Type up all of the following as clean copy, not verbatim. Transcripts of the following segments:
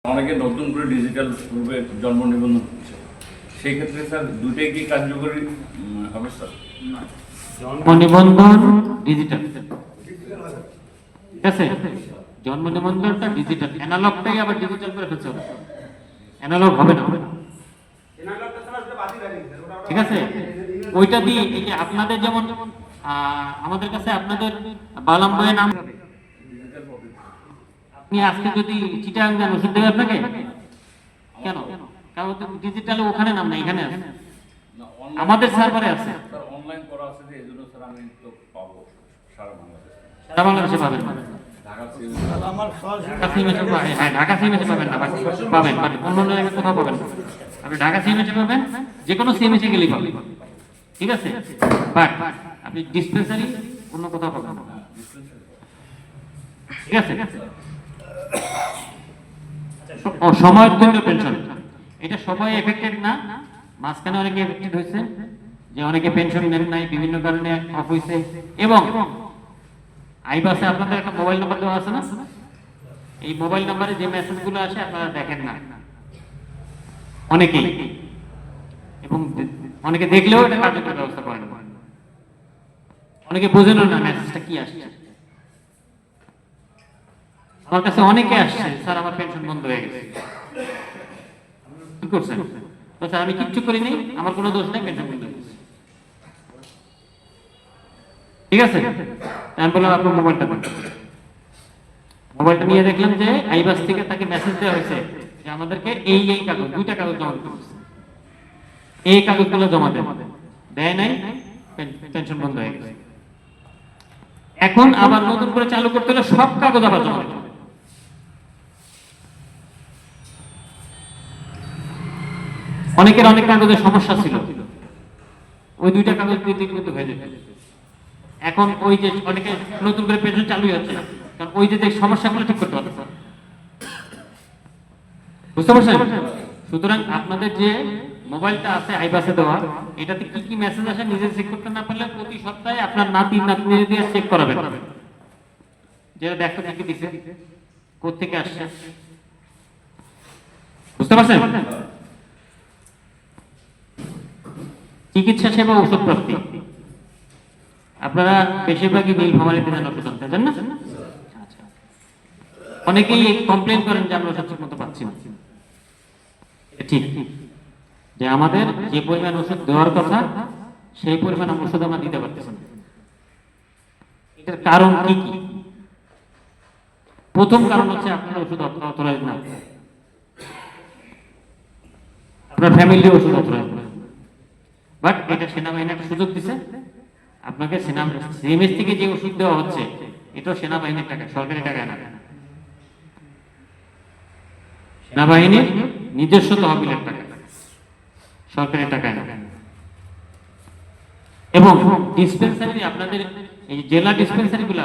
অনেকে নতুন করে ডিজিটাল রূপে জন্ম নিবন্ধন করছে, সেই ক্ষেত্রে স্যার দুটোই কি কার্যকরী হবে স্যার? জন্ম নিবন্ধন ডিজিটাল, ঠিক আছে। জন্ম নিবন্ধনটা ডিজিটাল, অ্যানালগটাই আবার ডিজিটাল করে ফেলতে হবে, অ্যানালগ হবে না, ঠিক আছে। ওইটা দিয়ে এই যে আপনাদের যেমন আমাদের কাছে আপনাদের বালাম বইয়ের নাম, আপনি আজকে যদি চিটাগাং যান ওষুধ দেবে আপনাকে কেন? কারণ ডিজিটালে ওখানে নাম না, এখানে আছে, আমাদের সার্ভারে আছে। স্যার অনলাইন করা আছে যে এজন্য স্যার আমি তো পাবো সারা বাংলাদেশে। সারা বাংলাদেশে পাবেন, ঢাকা ঢাকা সিএমএসে পাবেন, হ্যাঁ ঢাকা সিএমএসে পাবেন না, পাবেন মানে অন্য জায়গায় কোথাও পাবেন না। আপনি ঢাকা সিএমএসে পাবেন, যে কোনো সিএমএসে গেলেই পাবেন, ঠিক আছে। বাট আপনি ডিসপেন্সারি অন্য কোথাও পাবেন না, ঠিক আছে। সময়ের জন্য পেনশন, এটা সবাই এফেক্টেড না, মাঝখানে অনেকে এফেক্টেড হয়েছে, যে অনেকে পেনশন নেন নাই বিভিন্ন কারণে অফ হয়েছে। এবং আইবাসে আপনাদের একটা মোবাইল নাম্বার দেওয়া আছে না, এই মোবাইল নাম্বারে যে মেসেজগুলো আসে আপনারা দেখেন না অনেকেই, এবং অনেকে দেখলেও এটা কার্যকর ব্যবস্থা করেন, অনেকে বোঝেনও না মেসেজটা কি আসছে। আমার কাছে অনেকে আসছে, স্যার আমার পেনশন বন্ধ হয়ে গেছে, কি করছেন? তো স্যার আমি কিচ্ছু করিনি, আমার কোনো দোষ নেই, পেনশন বন্ধ হয়ে গেছে, ঠিক আছে। আমি বললাম আপনার মোবাইলটা দেন। মোবাইলটা নিয়ে দেখলাম যে আইবাস থেকে তাকে মেসেজ দেওয়া হয়েছে যে আমাদেরকে এই এই কাগজ, দুইটা কাগজ জমা দিতে হবে, এই কাগজগুলো জমা দেন, দেয় নাই, পেনশন বন্ধ হয়ে গেছে। এখন আবার নতুন করে চালু করতে হলে সব কাগজ আবার জমা দিতে হবে। অনেকের অনেক কাগজের সমস্যা ছিল, ওই দুইটা কাগজ দিয়ে কিন্তু হয়ে যেত। এখন ওই যে অনেকে নতুন করে পেনশন চালু হচ্ছে না, কারণ ওই যে সমস্যাগুলো ঠিক করতে পারতেছে, বুঝতে পারছেন? সুতরাং আপনাদের যে মোবাইলটা আছে আইবাসে দেওয়া, এটাতে কি কি মেসেজ আসে নিজে চেক করতে না পারলে প্রতি সপ্তাহে আপনার নাতি নাতনি দিয়ে চেক করাবেন, যে দেখো কি দিছে, কোত্থেকে আসছে, বুঝতে পারছেন? চিকিৎসা সেবা ওষুধ প্রাপ্তি, আপনারা বেশিরভাগই নীলফামারীতে যান ওষুধ আনতে, জান না? আচ্ছা, অনেকেই কমপ্লেন করেন যে আমরা ওষুধ ঠিক মতো পাচ্ছি না। ঠিক যে আমাদের যে পরিমাণ ওষুধ দেওয়ার কথা সেই পরিমাণ ওষুধ আমরা দিতে পারতেছি না। এটার কারণ কি কি? প্রথম কারণ হচ্ছে আপনার ওষুধ অথরাইজ না, আপনার ফ্যামিলি ওষুধ অথরাইজ না। বাট এটা সেনাবাহিনী একটা সুযোগ দিছে আপনাকে, সিএমএস থেকে যে ওষুধ দেওয়া হচ্ছে এটা সেনাবাহিনীর টাকা, সরকারি টাকা না, সেনাবাহিনীর নিজস্ব তহবিলের টাকা, সরকারি টাকা না। এবং ডিসপেন্সারি, আপনাদের এই জেলা ডিসপেন্সারি গুলা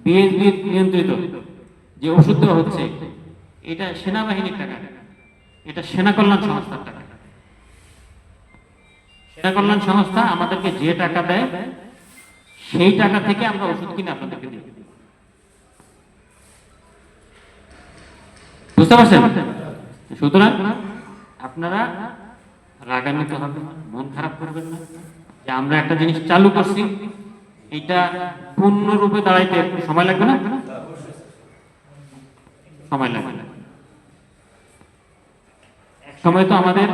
বিএসবি নিয়ন্ত্রিত যে ওষুধ দেওয়া হচ্ছে এটা সেনাবাহিনীর টাকা, এটা সেনা কল্যাণ সংস্থার টাকা। সেনা কল্যাণ সংস্থা আমাদেরকে যে টাকা দেয় সেই টাকা থেকে আমরা ওষুধ কিনে আপনাদেরকে দিই, বুঝতে পারছেন? সুতরাং আপনারা রাগান্বিত হবেন না, মন খারাপ করবেন না, যে আমরা একটা জিনিস চালু করছি এটা পূর্ণরূপে দাঁড়াইতে সময় লাগবে না, সময় লাগবে না। এক সময় তো আমাদের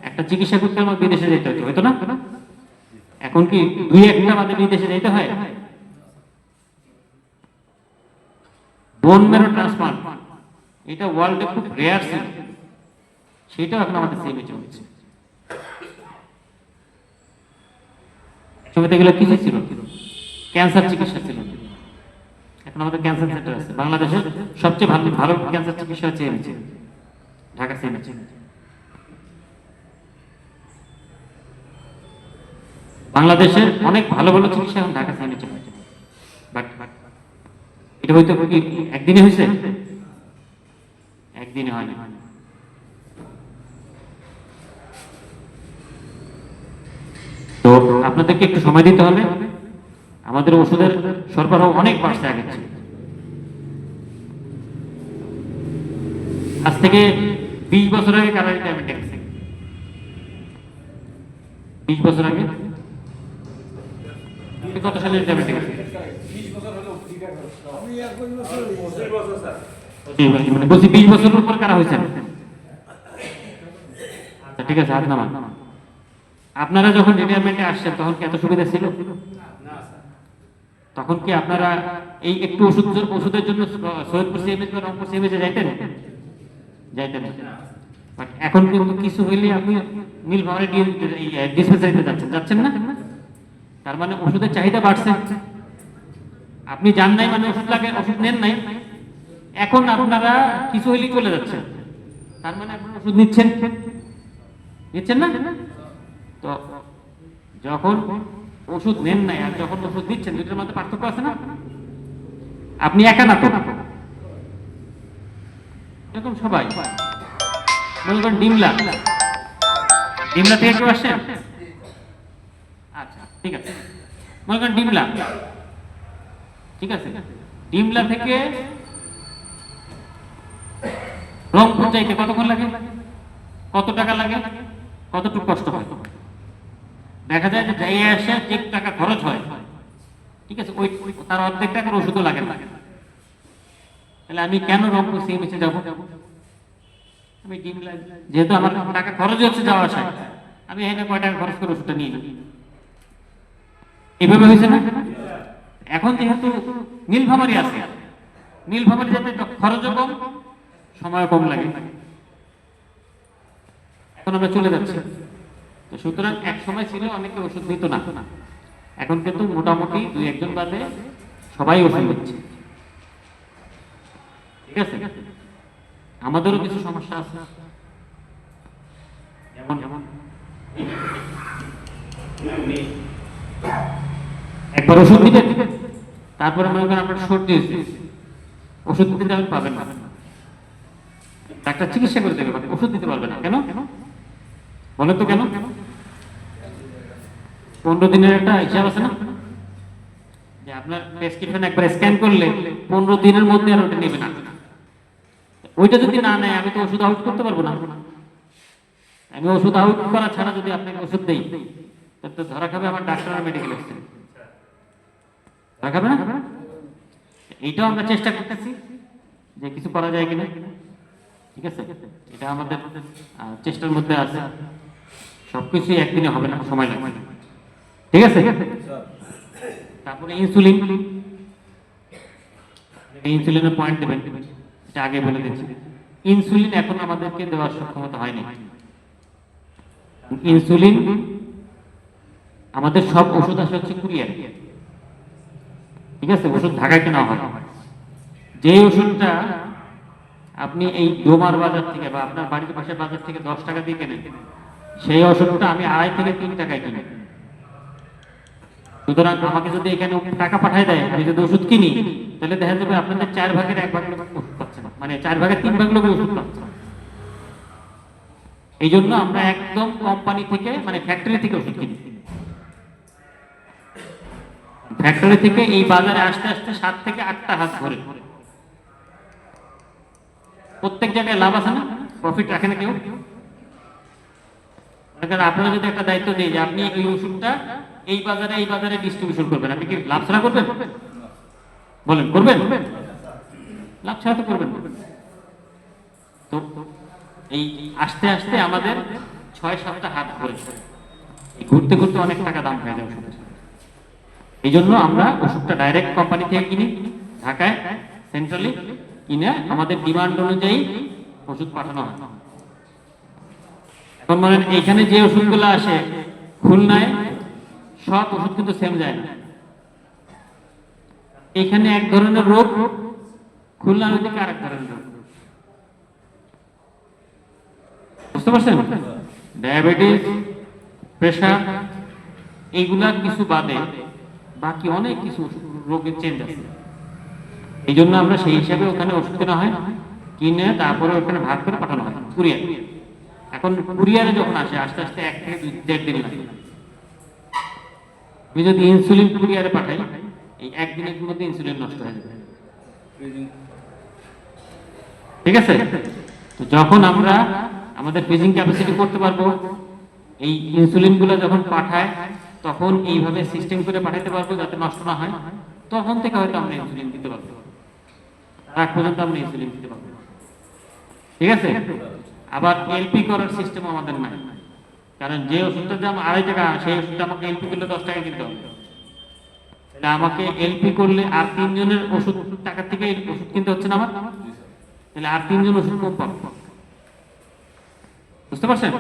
একটা চিকিৎসা করতে আমার বিদেশে যেতে হতো, হয়তো না? এখন কি দুই একটা আমাদের বিদেশে যেতে হয়? বোন ম্যারো ট্রান্সপ্লান্ট, এটা ওয়ার্ল্ডে খুব রেয়ার ছিল, সেটাও এখন আমাদের সিএমএ চলছে। সময়তে গেলে কিছু ছিল, ক্যান্সার চিকিৎসা ছিল, এখন আমাদের ক্যান্সার সেন্টার আছে। বাংলাদেশের সবচেয়ে ভালো ভালো ক্যান্সার চিকিৎসা হচ্ছে এমএচএ, ঢাকা সিএমএচএ। বাংলাদেশের অনেক ভালো ভালো চিকিৎসা এখন ঢাকা সিএমএচএ হচ্ছে। বাট এটা হয়তো কি একদিনে হয়েছে? একদিনে হয়নি। তো আপনাদেরকে একটু সময় দিতে হবে, আমাদের ওষুধের সরবরাহ অনেক বাড়ছে আগের চেয়ে। আজ থেকে 20 বছর আগে কারা রিটায়ারমেন্টে গেছে? 20 বছর আগে আপনি কত সালে রিটায়ারমেন্টে গেছে? মানে বলছি 20 বছরের উপর কারা হয়েছেন? আচ্ছা ঠিক আছে, হাত নামান। আপনারা যখন রিটায়ারমেন্টে আসছেন তখন কি এত সুবিধা ছিল? তখন কি আপনারা এই একটু ওষুধের জন্য সৈয়দপুর সিএমএইচ বা রংপুর সিএমএইচে যাইতেন? যাইতেন না। বাট এখন কিন্তু কিছু হইলে আপনি নীলফামারী ডিসপেন্সারিতে যাচ্ছেন না? তার মানে ওষুধের চাহিদা বাড়ছে। আপনি যান নাই মানে ওষুধ লাগে, ওষুধ নেন নাই, এখন আপনারা কিছু হইলেই চলে যাচ্ছেন, তার মানে আপনারা ওষুধ নিচ্ছেন না? তো যখন ওষুধ নেন নাই আর যখন ওষুধ দিচ্ছেন, দুটোর মধ্যে পার্থক্য আছে না? আপনি একা না তো, এরকম সবাই। মনে করেন ডিমলা থেকে কেউ আসছেন? আচ্ছা ঠিক আছে, মনে করেন ডিমলা, ঠিক আছে, ডিমলা থেকে রংপুর যাইতে কতক্ষণ লাগে, কত টাকা লাগে, কতটুকু কষ্ট হয়? দেখা যায় যে যাই আসে যে টাকা খরচ হয়, ঠিক আছে, ওই তার অর্ধেক টাকার ওষুধও লাগে না। তাহলে আমি কেন রংপুর সিএমএইচে যাবো? আমি ডিমলা, যেহেতু আমার টাকা খরচ হচ্ছে যাওয়া আসায়, আমি এখানে কয় টাকা খরচ করে ওষুধটা নিয়ে নিই। এভাবে হয়েছে না? এখন যেহেতু নীলফামারী আছে, নীলফামারী যাতে খরচও কম, সময় কম লাগে, এখন আমরা চলে যাচ্ছি। তো সুতরাং এক সময় ছিল অনেকে ওষুধ নিত না, এখন কিন্তু মোটামুটি 2-1 বাদে সবাই ওষুধ নিচ্ছে, ঠিক আছে। আমাদেরও কিছু সমস্যা আছে, যেমন একবার ওষুধ দিবেন, তারপরে মনে করেন আপনার সর্দি হয়েছে, ওষুধ দিতে যাবেন, পাবেন না, ডাক্তার চিকিৎসা করে দেবে, ওষুধ দিতে পারবে না। কেন বলেন তো কেন? 15 দিনের একটা হিসাব আছে না, যে আপনার প্রেসক্রিপশন একবার স্ক্যান করলে 15 দিনের মধ্যে আর ওটা নেবে না। ওইটা যদি না নেয়, আমি তো ওষুধ আউট করতে পারবো না। আমি ওষুধ আউট করা ছাড়া যদি আপনাকে ওষুধ দেই, তাহলে তো ধরা খাবে আমার ডাক্তার আর মেডিকেল অফিসার, ধরা খাবে না? এইটাও আমরা চেষ্টা করতেছি যে কিছু করা যায় কিনা, ঠিক আছে, এটা আমাদের চেষ্টার মধ্যে আছে। সবকিছুই একদিনে হবে না, সময় লাগবে, ঠিক আছে। তারপরে ইনসুলিনের পয়েন্ট দেবেন, এটা আগে বলে দিচ্ছি। ইনসুলিন এখন আমাদেরকে দেওয়ার সক্ষমতা হয়নি। ইনসুলিন আমাদের সব ওষুধ আসে হচ্ছে কুরিয়ার, ঠিক আছে, ওষুধ ঢাকায় কেনা হয়। যে ওষুধটা আপনি এই ডোমার বাজার থেকে বা আপনার বাড়ির পাশের বাজার থেকে 10 টাকা দিয়ে কেনেন, সেই ওষুধটা আমি 2.5 থেকে 3 টাকায় কিনি। সুতরাং আমাকে যদি এখানে টাকা পাঠায় দেয়, আমি যদি ওষুধ কিনি, তাহলে দেখা যাবে আপনাদের 4 ভাগের 1 ভাগ লোক ওষুধ পাচ্ছে না, মানে 4 ভাগের 3 ভাগ লোক ওষুধ পাচ্ছে। এই জন্য আমরা একদম কোম্পানি থেকে, মানে ফ্যাক্টরি থেকে ওষুধ কিনি। ফ্যাক্টরি থেকে এই বাজারে আসতে আসতে 7 থেকে 8টা হাত ধরে। প্রত্যেক জায়গায় লাভ আছে না, প্রফিট রাখে না কেউ। আপনারা যদি একটা দায়িত্ব দিই যে আপনি এই ওষুধটা এই বাজারে ডিস্ট্রিবিউশন করবেন, আপনি কি লাভ ছাড়া করবেন? বলেন করবেন? লাভ ছাড়া তো করবেন। তো এই আস্তে আস্তে আমাদের 6-7টা হাত ধরে ঘুরতে ঘুরতে অনেক টাকা দাম হয়ে যায় ওষুধের। এই জন্য আমরা ওষুধটা ডাইরেক্ট কোম্পানি থেকে কিনি, ঢাকায় সেন্ট্রালি কিনে আমাদের ডিমান্ড অনুযায়ী ওষুধ পাঠানো হয়। এখন বলেন এইখানে যে ওষুধগুলো আসে খুলনায়, সব ওষুধ কিন্তু সেম যায় না। এখানে এক ধরনের রোগ, খুলনার ওদিকে আরেক ধরনের রোগ, বুঝতে পারছেন? ডায়াবেটিস, প্রেশার, এইগুলা কিছু বাদে বাকি অনেক কিছু রোগের চেঞ্জ আছে। এই জন্য আমরা সেই হিসাবে ওখানে ওষুধ কেনা হয়, কিনে তারপরে ওখানে ভাগ করে পাঠানো হয় কুরিয়ার। এখন কুরিয়ারে যখন আসে আস্তে আস্তে 1 থেকে 2-1.5 দিন লাগে। আমি যদি ইনসুলিন কুরিয়ারে পাঠাই, এই 1 দিনের মধ্যে ইনসুলিন নষ্ট হয়ে যাবে, ঠিক আছে। তো যখন আমরা আমাদের ফ্রিজিং ক্যাপাসিটি করতে পারবো, এই ইনসুলিনগুলো যখন পাঠায় তখন এইভাবে সিস্টেম করে পাঠাতে পারবো যাতে নষ্ট না হয়, তখন থেকে হয়তো আমরা ইনসুলিন দিতে পারবো। তার আগ পর্যন্ত আমরা ইনসুলিন দিতে পারবো। ঠিক আছে? আবার এলপি করার সিস্টেম আমাদের নাই, কারণ যে ওষুধটার দাম 2.5 টাকা সেই ওষুধটা আমাকে এলপি করলে 10 টাকা কিনতে হবে। তাহলে আমাকে এলপি করলে আর 3 জনের ওষুধ টাকা থেকে ওষুধ কিনতে হচ্ছে না আমার, তাহলে আর 3 জন ওষুধ কম পাবো। বুঝতে পারছেন?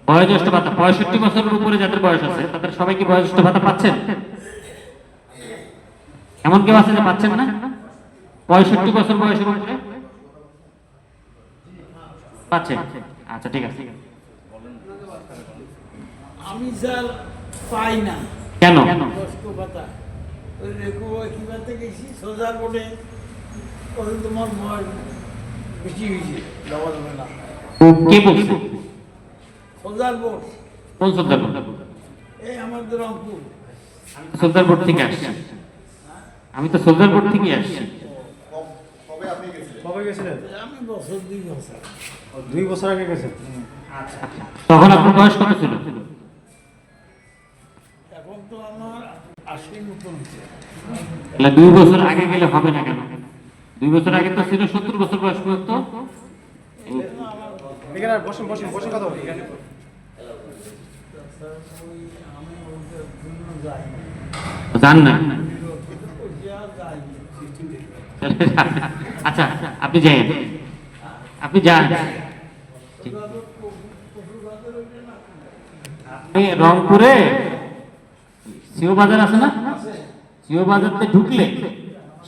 বয়োজ্যেষ্ঠ ভাতা 65 বছরের উপরে যাদের বয়স আছে তাদের সবাই কি বয়োজ্যেষ্ঠ ভাতা পাচ্ছেন? এমন কেউ আছে যে পাচ্ছেন না? 65 বছর বয়সের উপরে পাচ্ছেন? আচ্ছা ঠিক আছে। আমি স্যার পাই না কেন? বয়স্ক ভাতা। ওই রেকো কিভাবে গেছি সোজার বোর্ডে, ওই তোমার বয়স বেশি হয়েছে, দেওয়া যাবে না। কে বলছে? সোজার বোর্ড কোন সর্দার বোর্ড? এই আমাদের রংপুর। সর্দার বোর্ড থেকে আসছি। আমি তো সর্দার বোর্ড থেকে আসছি। কবে গেছিলেন? আমি বছর 2 বছর 2 বছর আগে গেছেন। তখন আপনার বয়স কত ছিল? এখন তো আমার 80 মতন হচ্ছে। তাহলে 2 বছর আগে গেলে হবে না কেন? 2 বছর আগে তো ছিল 70 বছর বয়স পর্যন্ত। এখানে আর বসেন বসেন বসে কথা বলি। আমি ওদের জন্য যাই না। জান না? যাইনি। আচ্ছা আপনি যান, আপনি যান। এই রংপুরে সিও বাজার আছে না? সিও বাজারতে ঢুকলে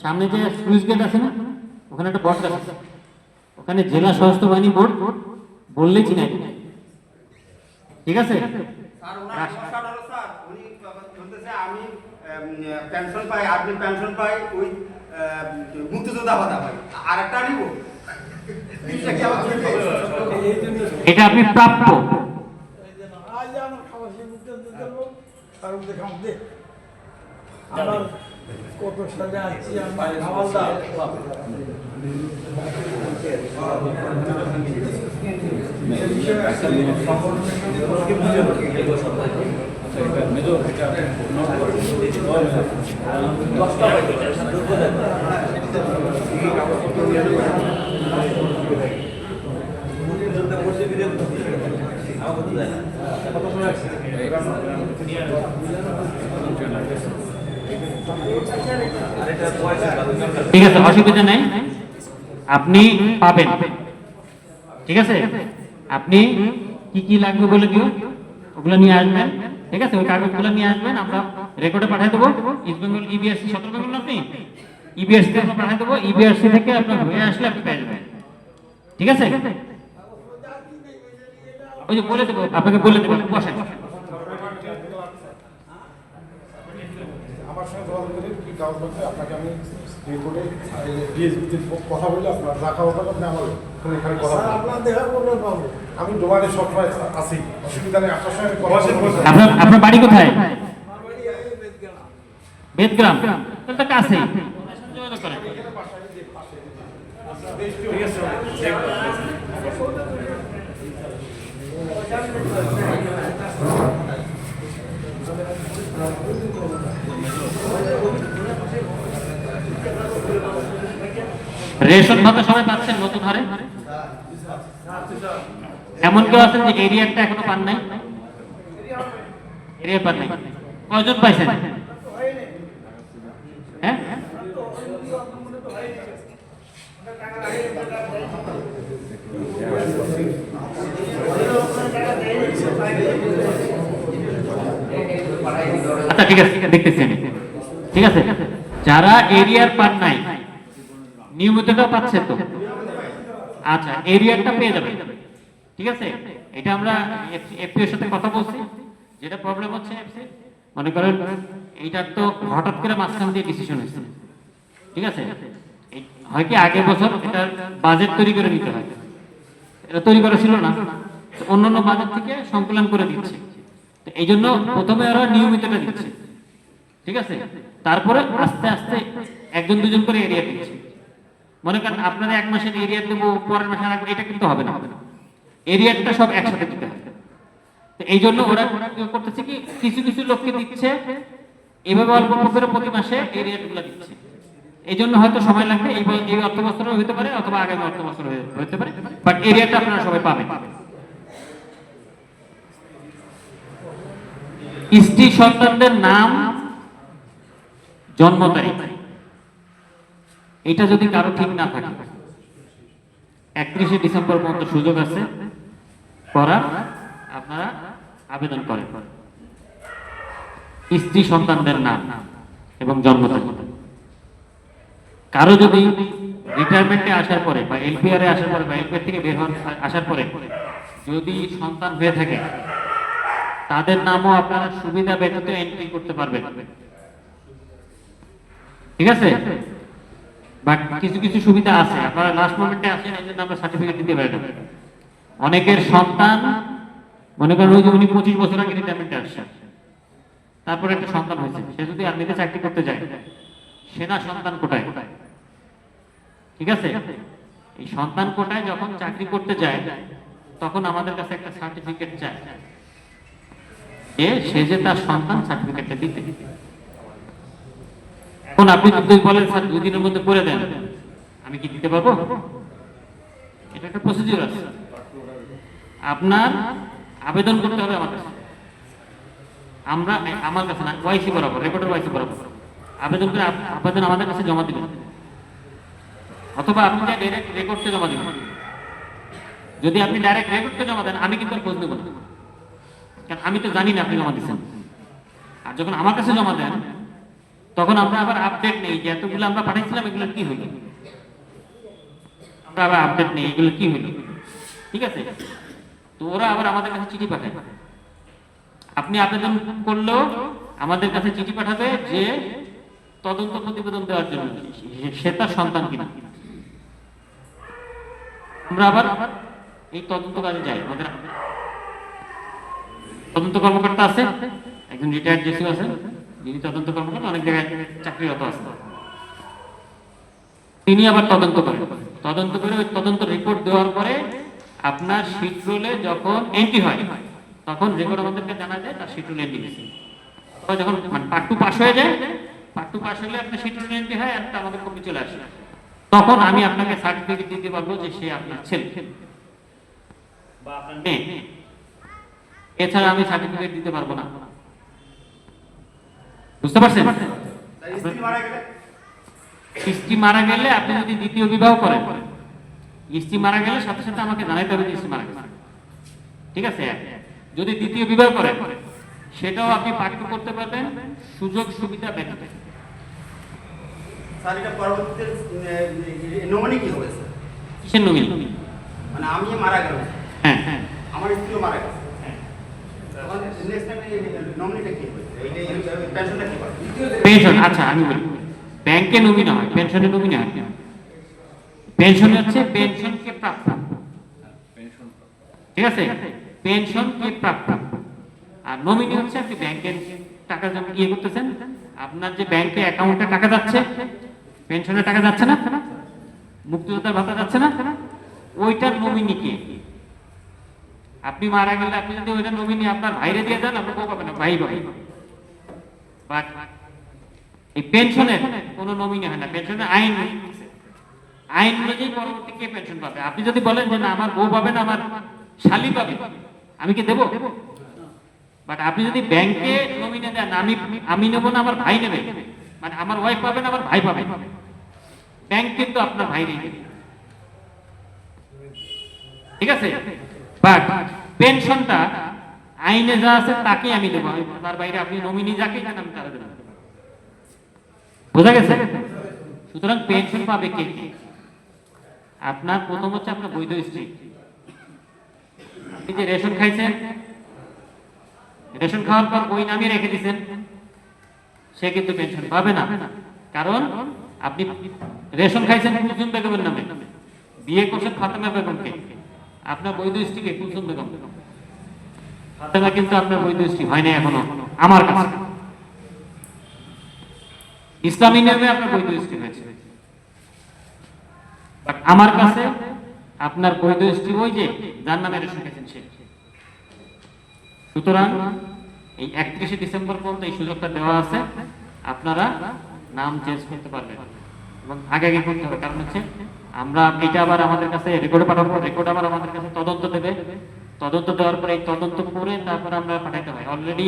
সামনে যে সুইচ গেট আছে না, ওখানে একটা বট আছে, ওখানে জেলা সশস্ত্র বাহিনী বোর্ড বললেই চিনাই দেবে। ঠিক আছে? স্যার ওনার সমস্যাটা হলো স্যার উনি বলতেছে আমি পেনশন পাই, আপনি পেনশন পাই, ওই মুক্তিযোদ্ধা ভাতা পাই, আর একটা নিব। এটা কি আমার ঠিক আছে? এটা আপনি প্রাপ্য। আজ আমার খাবার সে মুখে দিতে দেবো, কারণ দেখাম দে আমার কত সালে আসছি, আমার খাবার দাও। ঠিক আছে, অসুবিধা নাই, আপনি পাবেন। ঠিক আছে? আপনি কি কি লাগবে বলে দিও, ওগুলো নিয়ে আসবেন। ঠিক আছে? ওই কাগজগুলো নিয়ে আসবেন, আমরা রেকর্ডে পাঠিয়ে দেবো। ইস্ট বেঙ্গল ইবিআরসি 17 বেঙ্গল আপনি ইবিআরসি তে আমরা পাঠিয়ে দেবো। ইবিআরসি থেকে আপনার হয়ে আসলে আপনি পেয়ে যাবেন। ঠিক আছে? ওই যে বলে দেবো, আপনাকে বলে দেবো, বসেন। আমার সঙ্গে যোগাযোগ করে কি কাগজ লাগবে আপনাকে আমি রেকর্ডে ডিএসবিতে কথা বলে আপনার রাখা কথা আপনি আমার ফোনে এখানে কথা স্যার বলবেন। আপনার দেখা করলে পাবো। আমি দোকানে সবসময় আছি, অসুবিধা নেই, আপনার সঙ্গে কথা বলবো। আপনার আপনার বাড়ি কোথায়? আমার বাড়ি এই বেদগ্রাম। বেদগ্রাম। তাহলে তো কাছেই, যোগাযোগ করেন। রেশন ভাতা সবাই পাচ্ছেন নতুন হারে? এমন কেউ আছেন যে এরিয়ারটা এখনো পান নাই? এরিয়ার পান নাই? কয়জন পাইছেন? হ্যাঁ? আচ্ছা ঠিক আছে, দেখতেছি আমি। ঠিক আছে, যারা এরিয়ার পান নাই নিয়মিতটা পাচ্ছে তো? আচ্ছা, এরিয়ারটা পেয়ে যাবে। ঠিক আছে? এটা আমরা এফপি এর সাথে কথা বলছি। যেটা প্রবলেম হচ্ছে এফসি, মনে করেন এইটার তো হঠাৎ করে মাঝখান দিয়ে ডিসিশন হয়েছে। ঠিক আছে? হয় কি আগের বছর এটা বাজেট তৈরি করে নিতে হয়, এটা তৈরি করা ছিল না, অন্যান্য বাজেট থেকে সংকলন করে দিচ্ছে। তো এই জন্য প্রথমে ওরা নিয়মিতটা দিচ্ছে। ঠিক আছে? তারপরে আস্তে আস্তে একজন দুজন করে এরিয়া দিচ্ছে। মনে করেন আপনারা 1 মাসের এরিয়া দেবো, পরের মাসে আর এটা কিন্তু হবে না, এরিয়াটা সব একসাথে দিতে হবে। তো এই জন্য ওরা করতেছে কি, কিছু কিছু লোককে দিচ্ছে এভাবে অল্প অল্প করে প্রতি মাসে এরিয়াগুলো দিচ্ছে। এই জন্য হয়তো সময় লাগবে, এই অর্থ বছরও হতে পারে অথবা আগামী অর্থ বছর হতে পারে, বাট এরিয়াটা আপনারা সবাই পাবেন। স্ত্রী সন্তানদের নাম, জন্ম তারিখ, এটা যদি কারো ঠিক না থাকে 31শে ডিসেম্বর পর্যন্ত সুযোগ আছে করার, আপনারা আবেদন করেন। স্ত্রী সন্তানদের নাম এবং জন্ম তারিখ। কারো যদি রিটায়ারমেন্টে আসার পরে বা এলপিআর এ আসার পরে বা এলপিআর থেকে বের হওয়ার আসার পরে যদি সন্তান হয়ে থাকে, তাদের নামও আপনারা সুবিধা ব্যতীত এন্ট্রি করতে পারবেন, ঠিক আছে? বাট কিছু কিছু সুবিধা আছে, আপনারা লাস্ট মোমেন্টে আসেন, এই জন্য আমরা সার্টিফিকেট দিতে পারি না। অনেকের সন্তান, মনে করেন ওই যে উনি 25 বছর আগে রিটায়ারমেন্টে আসছেন, তারপরে একটা সন্তান হয়েছে, সে যদি আর্মিতে চাকরি করতে যায়, সেনা সন্তান কোটায়, ঠিক আছে? এই সন্তান কোটায় যখন চাকরি করতে যায়, তখন আমাদের কাছে একটা সার্টিফিকেট চায় সে যে তার সন্তান, সার্টিফিকেটটা দিতে। এখন আপনি যদি বলেন স্যার 2 দিনের মধ্যে করে দেন, আমি কি দিতে পারবো? এটা একটা প্রসিডিউর আছে, আপনার আবেদন করতে হবে আমার কাছে, আমার কাছে না, ওয়াইসি বরাবর, রেকর্ডের ওয়াইসি বরাবর আবেদন করে আবেদন আমাদের কাছে জমা দিবেন, অথবা আপনি ডাইরেক্ট রেকর্ডে জমা দিবেন। যদি আপনি ডাইরেক্ট রেকর্ডে জমা দেন, আমি কিন্তু আর খোঁজ নেব না, কারণ আমি তো জানি না আপনি জমা দিচ্ছেন। আর যখন আমার কাছে জমা দেন, তখন আমরা আবার আপডেট নেই যে এতগুলো আমরা পাঠাইছিলাম, এগুলো কি হইল, আমরা আবার আপডেট নেই এগুলো কি হইল, ঠিক আছে? তো ওরা আবার আমাদের কাছে চিঠি পাঠায়, আপনি আবেদন করলেও আমাদের কাছে চিঠি পাঠাবে যে তদন্ত প্রতিবেদন দেওয়ার জন্য সে তার সন্তান কিনা। আমরা আবার এই তদন্ত কাজে যাই, আমাদের তদন্ত কর্মকর্তা আছে, একজন রিটায়ার্ড জেসিও আছে, যিনি তদন্ত কর্মকর্তা, অনেক জায়গায় চাকরিরত আছে, তিনি আবার তদন্ত করেন, তদন্ত করে ওই তদন্ত রিপোর্ট দেওয়ার পরে আপনার শিট রোলে যখন এন্ট্রি হয়, তখন রেকর্ড আমাদেরকে জানা যায় তার শিট রোল এন্ট্রি হয়েছে। যখন পার্ট 2 পাস হয়ে যায়, পার্ট 2 পাস হলে আপনার শিট রোল এন্ট্রি হয়, একটা আমাদের কপি চলে আসে, তখন আমি আপনাকে সার্টিফিকেট দিতে পারবো যে সে আপনার ছেলে বা আপনার মেয়ে। এছাড়া আমি সার্টিফিকেট দিতে পারবো না, বুঝতে পারছেন? স্ত্রী মারা গেলে আপনি যদি দ্বিতীয় বিবাহ করেন, স্ত্রী মারা গেলে সাথে সাথে আমাকে জানাইতে হবে যে স্ত্রী মারা গেছে, ঠিক আছে? যদি দ্বিতীয় বিবাহ করেন, সেটাও আপনি পার্ট 2 করতে পারবেন সুযোগ সুবিধা ব্যতীত। স্যার এটা পরবর্তীতে নমিনি কি হবে স্যার? কিসের নমিনি? মানে আমি মারা গেলাম, হ্যাঁ হ্যাঁ, আমার স্ত্রীও মারা গেছে, তখন নেক্সট নমিনিটা কি হবে? এইটা পেনশনটা কি হবে? পেনশন, আচ্ছা আমি বলি, ব্যাংকে নমিনি হয়, পেনশনে নমিনি হয়। পেনশন হচ্ছে পেনশনকে প্রাপ্য, পেনশন ঠিক আছে? পেনশনকে প্রাপ্য। আর নমিনি হচ্ছে আপনি ব্যাংকের টাকা যখন ইয়ে করতেছেন, আপনার যে ব্যাংকে অ্যাকাউন্টে টাকা যাচ্ছে, পেনশনের টাকা যাচ্ছে না, মুক্তিযোদ্ধার ভাতা যাচ্ছে না, ওইটার নমিনি কে? আপনি মারা গেলে আপনি যদি ওইটা নমিনি আপনার ভাইরে দিয়ে দেন, আপনার বউ পাবে না, ভাই পাবে। বাট এই পেনশনের কোনো নমিনি হয় না, পেনশনের আইন অনুযায়ী পরবর্তী কে পেনশন পাবে। আপনি যদি বলেন যে না আমার বউ পাবে না, আমার শালি পাবে, আমি কি দেবো? বাট আপনি যদি ব্যাংকে নমিনি দেন, আমি নেব না, আমার ভাই নেবে, মানে আমার ওয়াইফ পাবে না, আমার ভাই পাবে, ব্যাংক কিন্তু আপনার ভাই নেই, ঠিক আছে? বাট পেনশনটা আইনে যা আছে তাকে আমি দেবো, তার বাইরে আপনি নমিনি যাকে দেন আমি তারা দেবো, বোঝা গেছে? সুতরাং পেনশন পাবে কে? আপনার প্রথম হচ্ছে আপনার বৈধ স্ত্রী। আপনি যে রেশন খাইছেন, রেশন খাওয়ার পর ওই নামে রেখে দিচ্ছেন, সে কিন্তু পেনশন পাবে না, কারণ আপনি রেশন খাইছেন কুলসুম বেগমের নামে, বিয়ে করছেন ফাতেমা বেগমকে, আপনার বৈধ স্ত্রীকে কুলসুম বেগম। ফাতেমা কিন্তু আপনার বৈধ স্ত্রী হয় না এখনো আমার কাছে, ইসলামী নিয়মে আপনার বৈধ স্ত্রী হয়েছে। বাট আমার কাছে আপনার বৈধ স্ত্রী ওই যে যার নামে রেশন গেছেন সে। সুতরাং এই 31শে ডিসেম্বর পর্যন্ত এই সুযোগটা দেওয়া আছে, আপনারা নাম চেঞ্জ করতে পারবেন এবং আগে আগে করতে হবে। কারণ হচ্ছে আমরা এটা আবার আমাদের কাছে রেকর্ডে পাঠাবো, রেকর্ড আবার আমাদের কাছে তদন্ত দেবে, তদন্ত দেওয়ার পরে এই তদন্ত করে তারপর আমরা পাঠাইতে হয়। অলরেডি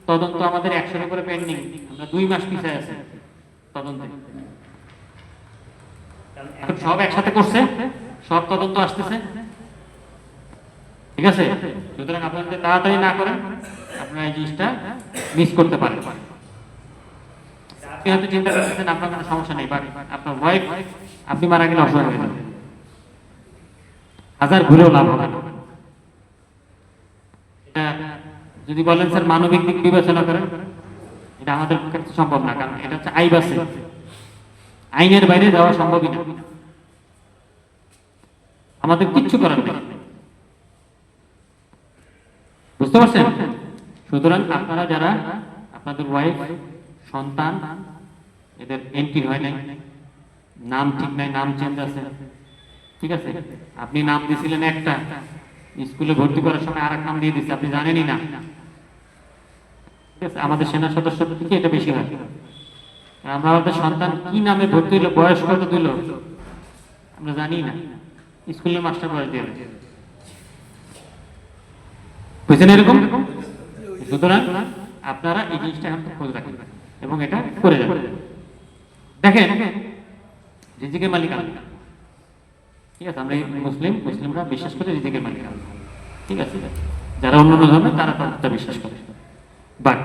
তদন্ত আমাদের 100-এর উপরে পেন্ডিং, আমরা 2 মাস পিছিয়ে আছে তদন্তে। এখন সব একসাথে করছে, সব তদন্ত আসতেছে, ঠিক আছে? সুতরাং আপনারা যদি তাড়াতাড়ি না করেন আপনারা এই জিনিসটা মিস করতে পারেন। আপনি হয়তো চিন্তা করতেছেন আপনার কোনো সমস্যা নেই, বাট আপনার ওয়াইফ আপনি মারা গেলে অসহায় হয়ে যাবেন, হাজার ঘুরেও লাভ হবে না। এটা যদি বলেন স্যার মানবিক দিক বিবেচনা করেন, এটা আমাদের পক্ষে সম্ভব না, কারণ এটা হচ্ছে আইন আছে, আইনের বাইরে যাওয়া সম্ভবই না, আমাদের কিচ্ছু করার নেই, বুঝতে পারছেন? সুতরাং আপনারা যারা আপনাদের ওয়াইফ, সন্তান এদের এন্ট্রি হয় নাই, নাম ঠিক নাই, নাম চেঞ্জ আছে, ঠিক আছে, আপনি নাম দিয়েছিলেন একটা, স্কুলে ভর্তি করার সময় আরেক নাম দিয়ে দিচ্ছে, আপনি জানেনই না, ঠিক আছে? আমাদের সেনা সদস্য থেকে এটা বেশি হয়। আমরা আমাদের সন্তান কি নামে ভর্তি হলো, বয়স কত দিল আমরা জানি না, স্কুলের মাস্টার বয়স দিয়ে বুঝছেন এরকম। সুতরাং আপনারা এই জিনিসটা এখন খোঁজ রাখেন এবং এটা করে যাবেন। দেখেন রিজিকের মালিক আল্লাহ, ঠিক আছে? আমরা মুসলিমরা বিশ্বাস করে রিজিকের মালিক আল্লাহ, ঠিক আছে? যারা অন্য ধর্মে তারা তাদের বিশ্বাস করে, বাট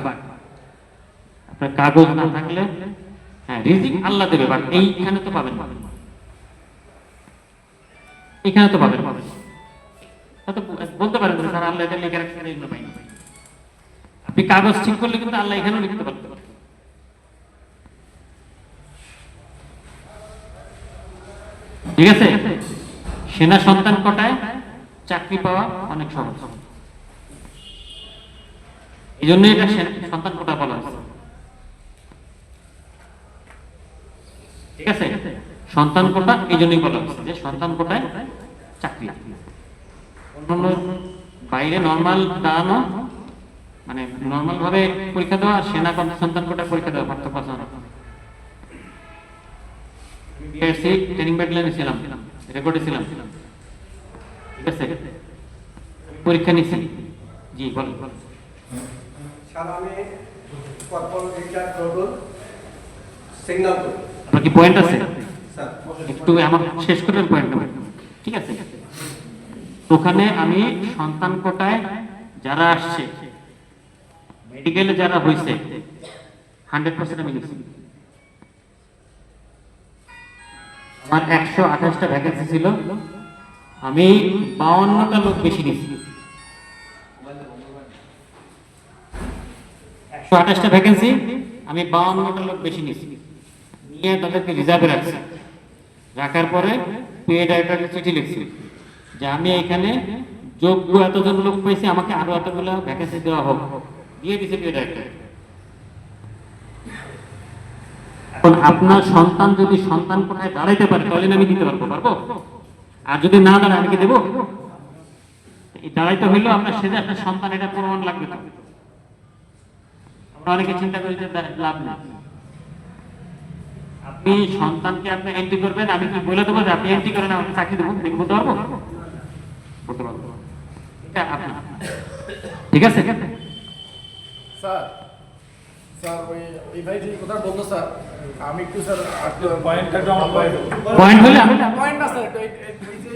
আপনার কাগজ না থাকলে হ্যাঁ রিজিক আল্লাহ দেবে, বাট এইখানে তো পাবেন, এখানে তো পাবেন, বলতে পারেন স্যার আল্লাহ এটা লিখে রাখছেন এই জন্য পাই না। আপনি কাগজ ঠিক করলে কিন্তু আল্লাহ এখানেও লিখতে পারতে পারেন। ঠিক আছে? সেনা সন্তান কোটায় চাকরি পাওয়া অনেক সহজ, এই জন্য এটা সন্তান কোটা বলা হয়েছে, ঠিক আছে? সন্তান কোটা এই জন্যই বলা হয়েছে যে সন্তান কোটায় চাকরি। অন্যান্য বাইরে নর্মাল দাঁড়ানো মানে নর্মাল ভাবে পরীক্ষা দেওয়া, সেনা সন্তান কোটায় পরীক্ষা দেওয়া পার্থক্য আছে। বিএসসি ট্রেনিং ব্যাটালিয়নে ছিলাম, রেকর্ডে ছিলাম, ঠিক আছে? পরীক্ষা নিছি। জি বলেন। স্যার আমি কর্পোরাল রিটায়ার করব সিগন্যাল করি। আপনার কি পয়েন্ট আছে? স্যার একটু আমার শেষ করবেন পয়েন্ট, ঠিক আছে? ওখানে আমি সন্তান কোটায় যারা আসছে, মেডিকেলে যারা হয়েছে 100% আমি নিচ্ছি। আমার 128টা ভ্যাকেন্সি ছিল, আমি 52টা লোক বেশি নিচ্ছি। 128টা ভ্যাকেন্সি আমি 52টা লোক বেশি নিচ্ছি, নিয়ে তাদেরকে রিজার্ভে রাখছি। রাখার পরে পিএ ডাইরেক্টরকে চিঠি লিখছি যে আমি এখানে যোগ্য এতজন লোক পেয়েছি, আমাকে আরো এতগুলো ভ্যাকেন্সি দেওয়া হোক, দিয়ে দিছে পিএ ডাইরেক্টর। এখন আপনার সন্তান যদি সন্তান কোথায় দাঁড়াইতে পারে তাহলে আমি দিতে পারবো, আর যদি না দাঁড়ায় আমি কি দেবো? দাঁড়াইতে হইলেও আপনার সেজে আপনার সন্তান এটা প্রমাণ লাগবে না। আমরা অনেকে চিন্তা করি যে লাভ না, আপনি সন্তানকে আপনি এন্ট্রি করবেন, আমি কি বলে দেবো যে আপনি এন্ট্রি করেন আমাকে চাকরি দেবো? বলতে পারবো? বলতে পারবো, এটা আপনার, ঠিক আছে? স্যার স্যার ওই ভাই যে কথা বলতো স্যার, আমি একটু স্যার পয়েন্টটা একটু আমার পয়েন্ট হলে আমি পয়েন্ট না স্যার, এই যে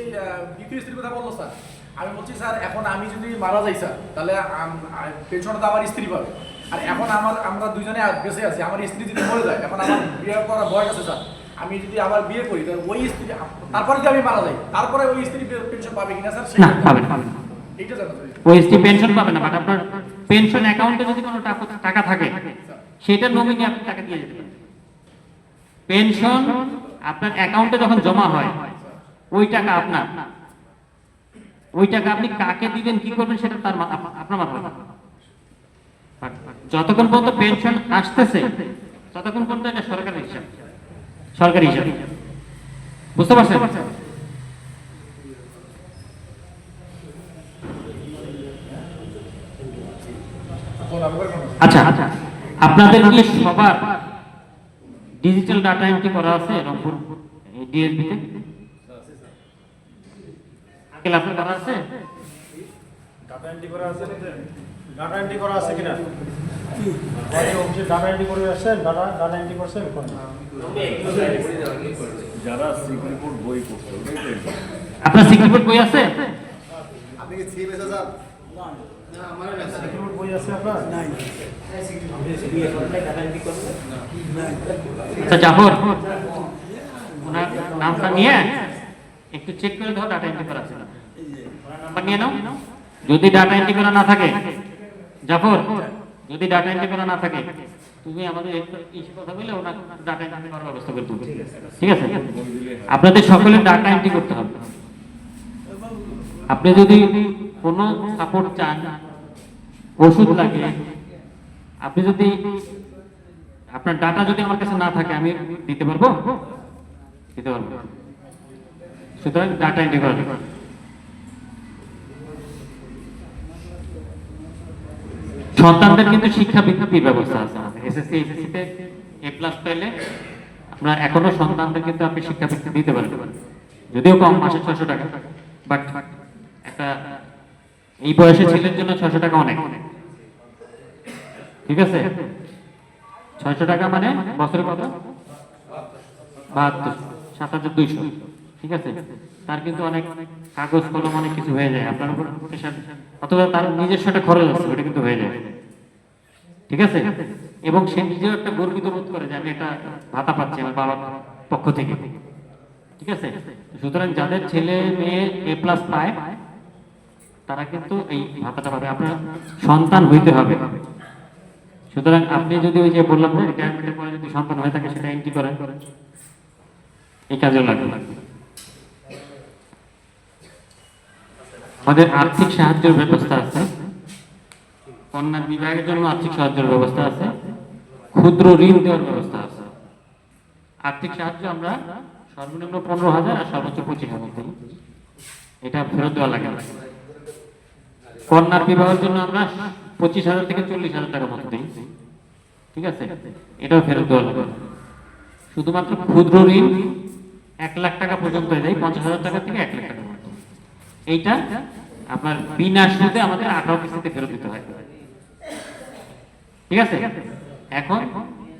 দ্বিতীয় স্ত্রীর কথা বললো স্যার, আমি বলছি স্যার এখন আমি যদি মারা যাই স্যার তাহলে পেনশনটা তো আমার স্ত্রী পাবে, আর এখন আমরা দুজনে বেঁচে আছি, আমার স্ত্রী যদি মরে যায়, এখন আমার বিয়ে করার বয়স আছে স্যার, আমি যদি আবার বিয়ে করি তাহলে ওই স্ত্রী তারপরে যদি আমি মারা যাই তারপরে ওই স্ত্রী পেনশন পাবে কিনা স্যার? না, পাবেন পাবেন, এইটা জানো ওই স্ত্রী পেনশন পাবে না, বাট আপনার পেনশন অ্যাকাউন্টে যদি কোনো টাকা থাকে সেটা নমিনি আপনি টাকা দিয়ে যেতে পারেন। পেনশন আপনার অ্যাকাউন্টে যখন জমা হয় ওই টাকা আপনার, ওই টাকা আপনি কাকে দিবেন কি করবেন সেটা তার আপনার মাথায়। যতক্ষণ পর্যন্ত পেনশন আসতেছে ততক্ষণ পর্যন্ত এটা সরকারি হিসাব, সরকারি হিসাব। বুঝতে পারছেন? আচ্ছা, আপনাদের কি সবার ডিজিটাল ডাটা এন্ট্রি করা আছে রংপুর ডিএসবি তে? আঙ্কেল আপনার করা আছে? ডাটা এন্ট্রি করা আছে ডাটা এন্ট্রি করা আছে কিনা অফিসে ডাটা এন্ট্রি করে আসছেন ডাটা এন্ট্রি করছেন যারা সিক রিপোর্ট বই করছে ওটাই তো এটা। আপনার সিকিউরিটি বই আছে? আপনি কি থ্রি পেয়েছে স্যার? সিকিউরিটি বই আছে আপনার নাই আচ্ছা জাফর, ওনার নামটা নিয়ে একটু চেক করে দাও ডাটা এন্ট্রি করা আছে কিনা। ওনার নাম্বার নিয়ে নাও। যদি ডাটা এন্ট্রি করা না থাকে, জাফর, যদি ডাটা এন্ট্রি করা না থাকে, তুমি আমাদের ইসে কথা বলে ওনার ডাটা এন্ট্রি করার ব্যবস্থা করে দেবো। ঠিক আছে? আপনাদের সকলের ডাটা এন্ট্রি করতে হবে। আপনি যদি কোনো সাপোর্ট চান, ওষুধ লাগে, আপনি যদি আপনার ডাটা যদি আমার কাছে না থাকে, আমি দিতে পারবো? দিতে পারবো। সুতরাং ডাটা এন্ট্রি করা যাবে। সন্তানদের কিন্তু শিক্ষা বৃত্তির ব্যবস্থা আছে। এসএসসি এইচএসসি তে A+ পেলে আপনার এখনো সন্তানদের কিন্তু আপনি শিক্ষা বৃত্তি দিতে পারেন, যদিও কম, মাসে 600 টাকা। বাট একটা এই বয়সে ছেলের জন্য 600 টাকা অনেক। ঠিক আছে? 600 টাকা মানে বছরে কত? 72, 7200। ঠিক আছে? তার কিন্তু অনেক কাগজ কলম অনেক কিছু হয়ে যায়, আপনার উপর প্রেশার, অথবা তার নিজস্ব একটা খরচ আছে, ওটা কিন্তু হয়ে যায়। ঠিক আছে? এবং সে নিজেও একটা গর্বিত বোধ করে যে আমি একটা ভাতা পাচ্ছি আমার বাবার পক্ষ থেকে। ঠিক আছে? সুতরাং যাদের ছেলে মেয়ে A+ পায়, তারা কিন্তু এই ভাতাটা পাবে। আপনার সন্তান হইতে হবে। সুতরাং আপনি যদি ওই যে বললাম যে রিটায়ারমেন্টের পরে যদি সন্তান হয়ে থাকে, সেটা এন্ট্রি করেন, এই কাজেও লাগবে। আমাদের আর্থিক সাহায্যের ব্যবস্থা আছে, কন্যা বিভাগের জন্য আর্থিক সাহায্যের ব্যবস্থা আছে, ক্ষুদ্র ঋণ দেওয়ার ব্যবস্থা আছে। আর্থিক সাহায্য আমরা সর্বনিম্ন 15,000 আর সর্বোচ্চ 25,000 দিই, এটা ফেরত দেওয়া লাগে না। কন্যার বিবাহের জন্য আমরা 25,000 থেকে 40,000 টাকা মতো দিই। ঠিক আছে? এটাও ফেরত দেওয়া লাগে না। শুধুমাত্র ক্ষুদ্র ঋণ 1 লাখ টাকা পর্যন্ত দেয়, 50,000 টাকা থেকে 1 লাখ টাকা পর্যন্ত। এইটা আপনার বিনা সুদে আমাদের 18 কিস্তিতে ফেরত দিতে হয়। ঠিক আছে? এখন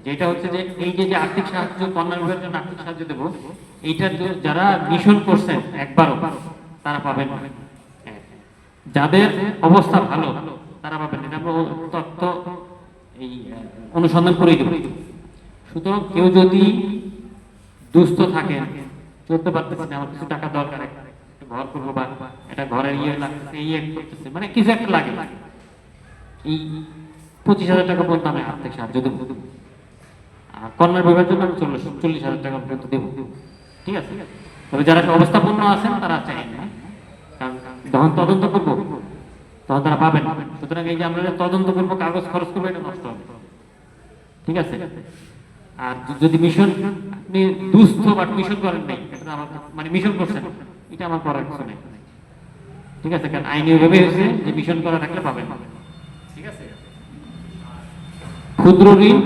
যেটা হচ্ছে যে এই যে আর্থিক সাহায্য, কন্যা বিবাহের জন্য আর্থিক সাহায্য দেবো, এইটা যারা মিশন করছেন একবারও, তারা পাবেন না। যাদের অবস্থা ভালো তারা পাবেন। এটা আমরা তথ্য এই অনুসন্ধান করেই দেব। সুতরাং কেউ যদি দুস্থ থাকে, চলতে পারতেছে না, আমার কিছু টাকা দরকার, একটা ঘর করবো বা এটা ঘরের ইয়ে লাগতেছে, ইয়ে করতেছে, মানে কিছু একটা লাগে, এই 25,000 টাকা পর্যন্ত আমি আর্থিক সাহায্য দেবো। আর কন্যার বিবাহের জন্য আমি 40,000 টাকা পর্যন্ত দেবো। ঠিক আছে? তবে যারা অবস্থাপন্ন আছেন তারা চাই না, কারণ যখন তদন্ত করবো তখন তারা পাবেন। সুতরাং এই যে আমরা তদন্ত করবো, কাগজ খরচ করবো, এটা নষ্ট হবে। ঠিক আছে? আর যদি মিশন, আপনি দুস্থ বাট মিশন করেন নাই, এটা আমার মানে মিশন করছেন, এটা আমার করার কিছু নেই। ঠিক আছে? কারণ আইনি ভাবে হয়েছে যে মিশন করা থাকলে পাবেন। ঠিক আছে? ক্ষুদ্র ঋণ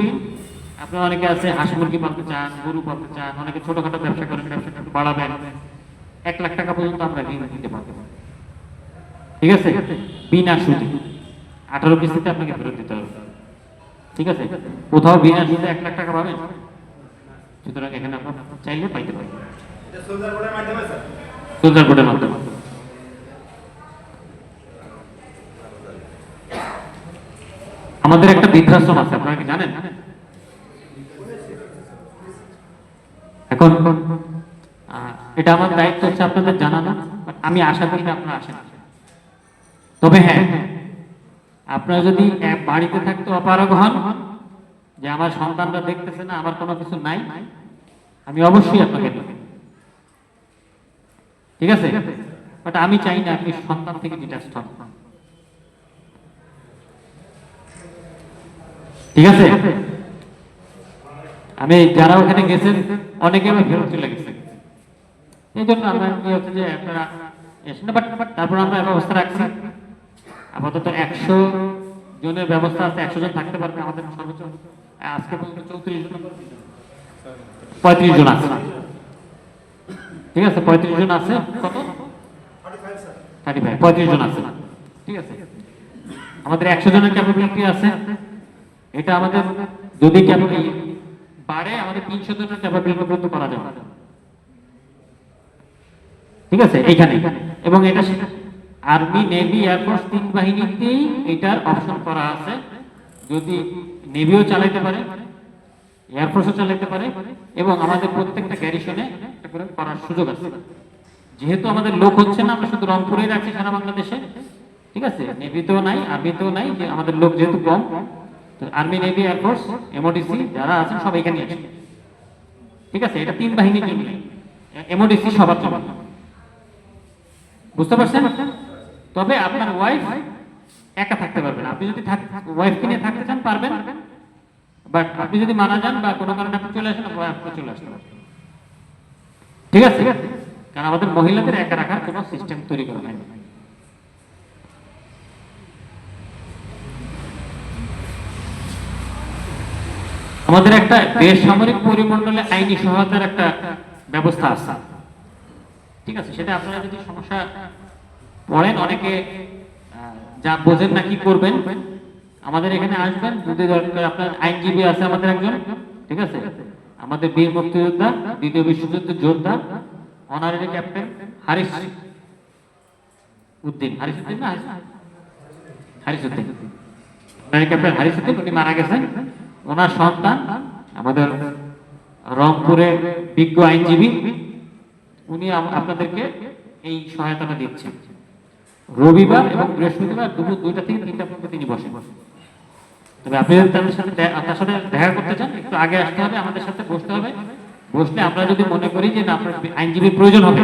আপনার অনেকে আছে, হাঁস মুরগি পালতে চান, গরু পালতে চান, অনেকে ছোটখাটো ব্যবসা করেন, ব্যবসাটা বাড়াবেন, 1 লাখ টাকা পর্যন্ত আমরা ঋণ দিতে পারবো। ঠিক আছে? বিনা সুদে 18 কিস্তিতে আপনাকে ফেরত দিতে হবে। ঠিক আছে? কোথাও বিনা সুদে 1 লাখ টাকা পাবেন? সুতরাং এখানে আপনার চাইলে পাইতে পারেন। এটা সোলজার বোর্ডের মাধ্যমে স্যার? সোলজার বোর্ডের মাধ্যমে। আমাদের একটা বৃদ্ধাশ্রম আছে, আপনারা কি জানেন? এখন এটা আমার দায়িত্ব হচ্ছে আপনাদের জানানো, আমি আশা করি না আপনারা আসেন। তবে হ্যাঁ, আপনারা যদি বাড়িতে থাকতে অপারগ হন যে আমার সন্তানরা দেখতেছে না, আমার কোনো কিছু নাই, আমি অবশ্যই আপনাকে দেব। ঠিক আছে? বাট আমি চাই না আপনি সন্তান থেকে ডিটাচড হন। ঠিক আছে? আমি যারা ওখানে গেছেন অনেকে আমি ফেরত চলে গেছে, এই জন্য আমরা কি হচ্ছে যে একটা এসে না, বাট তারপর আমরা ব্যবস্থা রাখছি আপাতত 100 জনের ব্যবস্থা আছে, 100 জন থাকতে পারবে আমাদের সর্বোচ্চ আজকে পর্যন্ত 34 জন 35 জন আছে, ঠিক আছে 35 জন আছে, কত 35 জন আছে, ঠিক আছে। আমাদের 100 জনের ক্যাপাবিলিটি আছে, এটা আমাদের যদি ক্যাপাবিলিটি বাড়ে আমাদের 300 জনের ক্যাপাবিলিটি পর্যন্ত করা যাবে, ঠিক আছে এইখানে। এবং এটা আর্মি, নেভি, এয়ারফোর্স 3 বাহিনীতেই এটার অপশন করা আছে, যদি নেভিও চালাইতে পারে, এয়ারফোর্সও চালাইতে পারে, এবং আমাদের প্রত্যেকটা গ্যারিশনে এটা করে করার সুযোগ আছে। যেহেতু আমাদের লোক হচ্ছে না, আমরা শুধু রংপুরেই রাখছি সারা বাংলাদেশে, ঠিক আছে, নেভিতেও নাই, আর্মিতেও নাই, যে আমাদের লোক যেহেতু কম, তো আর্মি, নেভি, এয়ারফোর্স, এমওডিসি যারা আছেন সব এখানে আছে, ঠিক আছে। এটা 3 বাহিনীর জন্য, এমওডিসি সবার জন্য, বুঝতে পারছেন? তবে আপনার ওয়াইফ একা থাকতে পারবেন, আপনি যদি ওয়াইফকে নিয়ে থাকতে চান পারবেন, বাট আপনি যদি মারা যান বা কোনো কারণে আপনি চলে আসেন, ওয়াইফকে চলে আসতে পারবেন, ঠিক আছে। কারণ আমাদের মহিলাদের একা রাখার কোনো সিস্টেম তৈরি করা হয়নি। আমাদের একটা বেসামরিক পরিমণ্ডলে আইনি সহায়তার একটা ব্যবস্থা আছে, ঠিক আছে। সেটা আপনারা যদি সমস্যা পড়েন, অনেকে যা বোঝেন না কি করবেন, আমাদের এখানে আসবেন, যদি দরকার আপনার আইনজীবী আছে আমাদের একজন, ঠিক আছে। আমাদের বীর মুক্তিযোদ্ধা, দ্বিতীয় বিশ্বযুদ্ধের যোদ্ধা, অনারারি ক্যাপ্টেন হারিস উদ্দিন না হারিস উদ্দিন, অনারারি ক্যাপ্টেন হারিস উদ্দিন, উনি মারা গেছেন। ওনার সন্তান আমাদের রংপুরের বিজ্ঞ আইনজীবী, উনি আপনাদেরকে এই সহায়তাটা দিচ্ছেন। রবিবার এবং বৃহস্পতিবার দুপুর 2টা থেকে 3টা পর্যন্ত তিনি বসেন। তবে আপনি যদি তার সাথে দেখা করতে চান, একটু আগে আসতে হবে, আমাদের সাথে বসতে হবে। বসলে আমরা যদি মনে করি যে না আপনার আইনজীবীর প্রয়োজন হবে,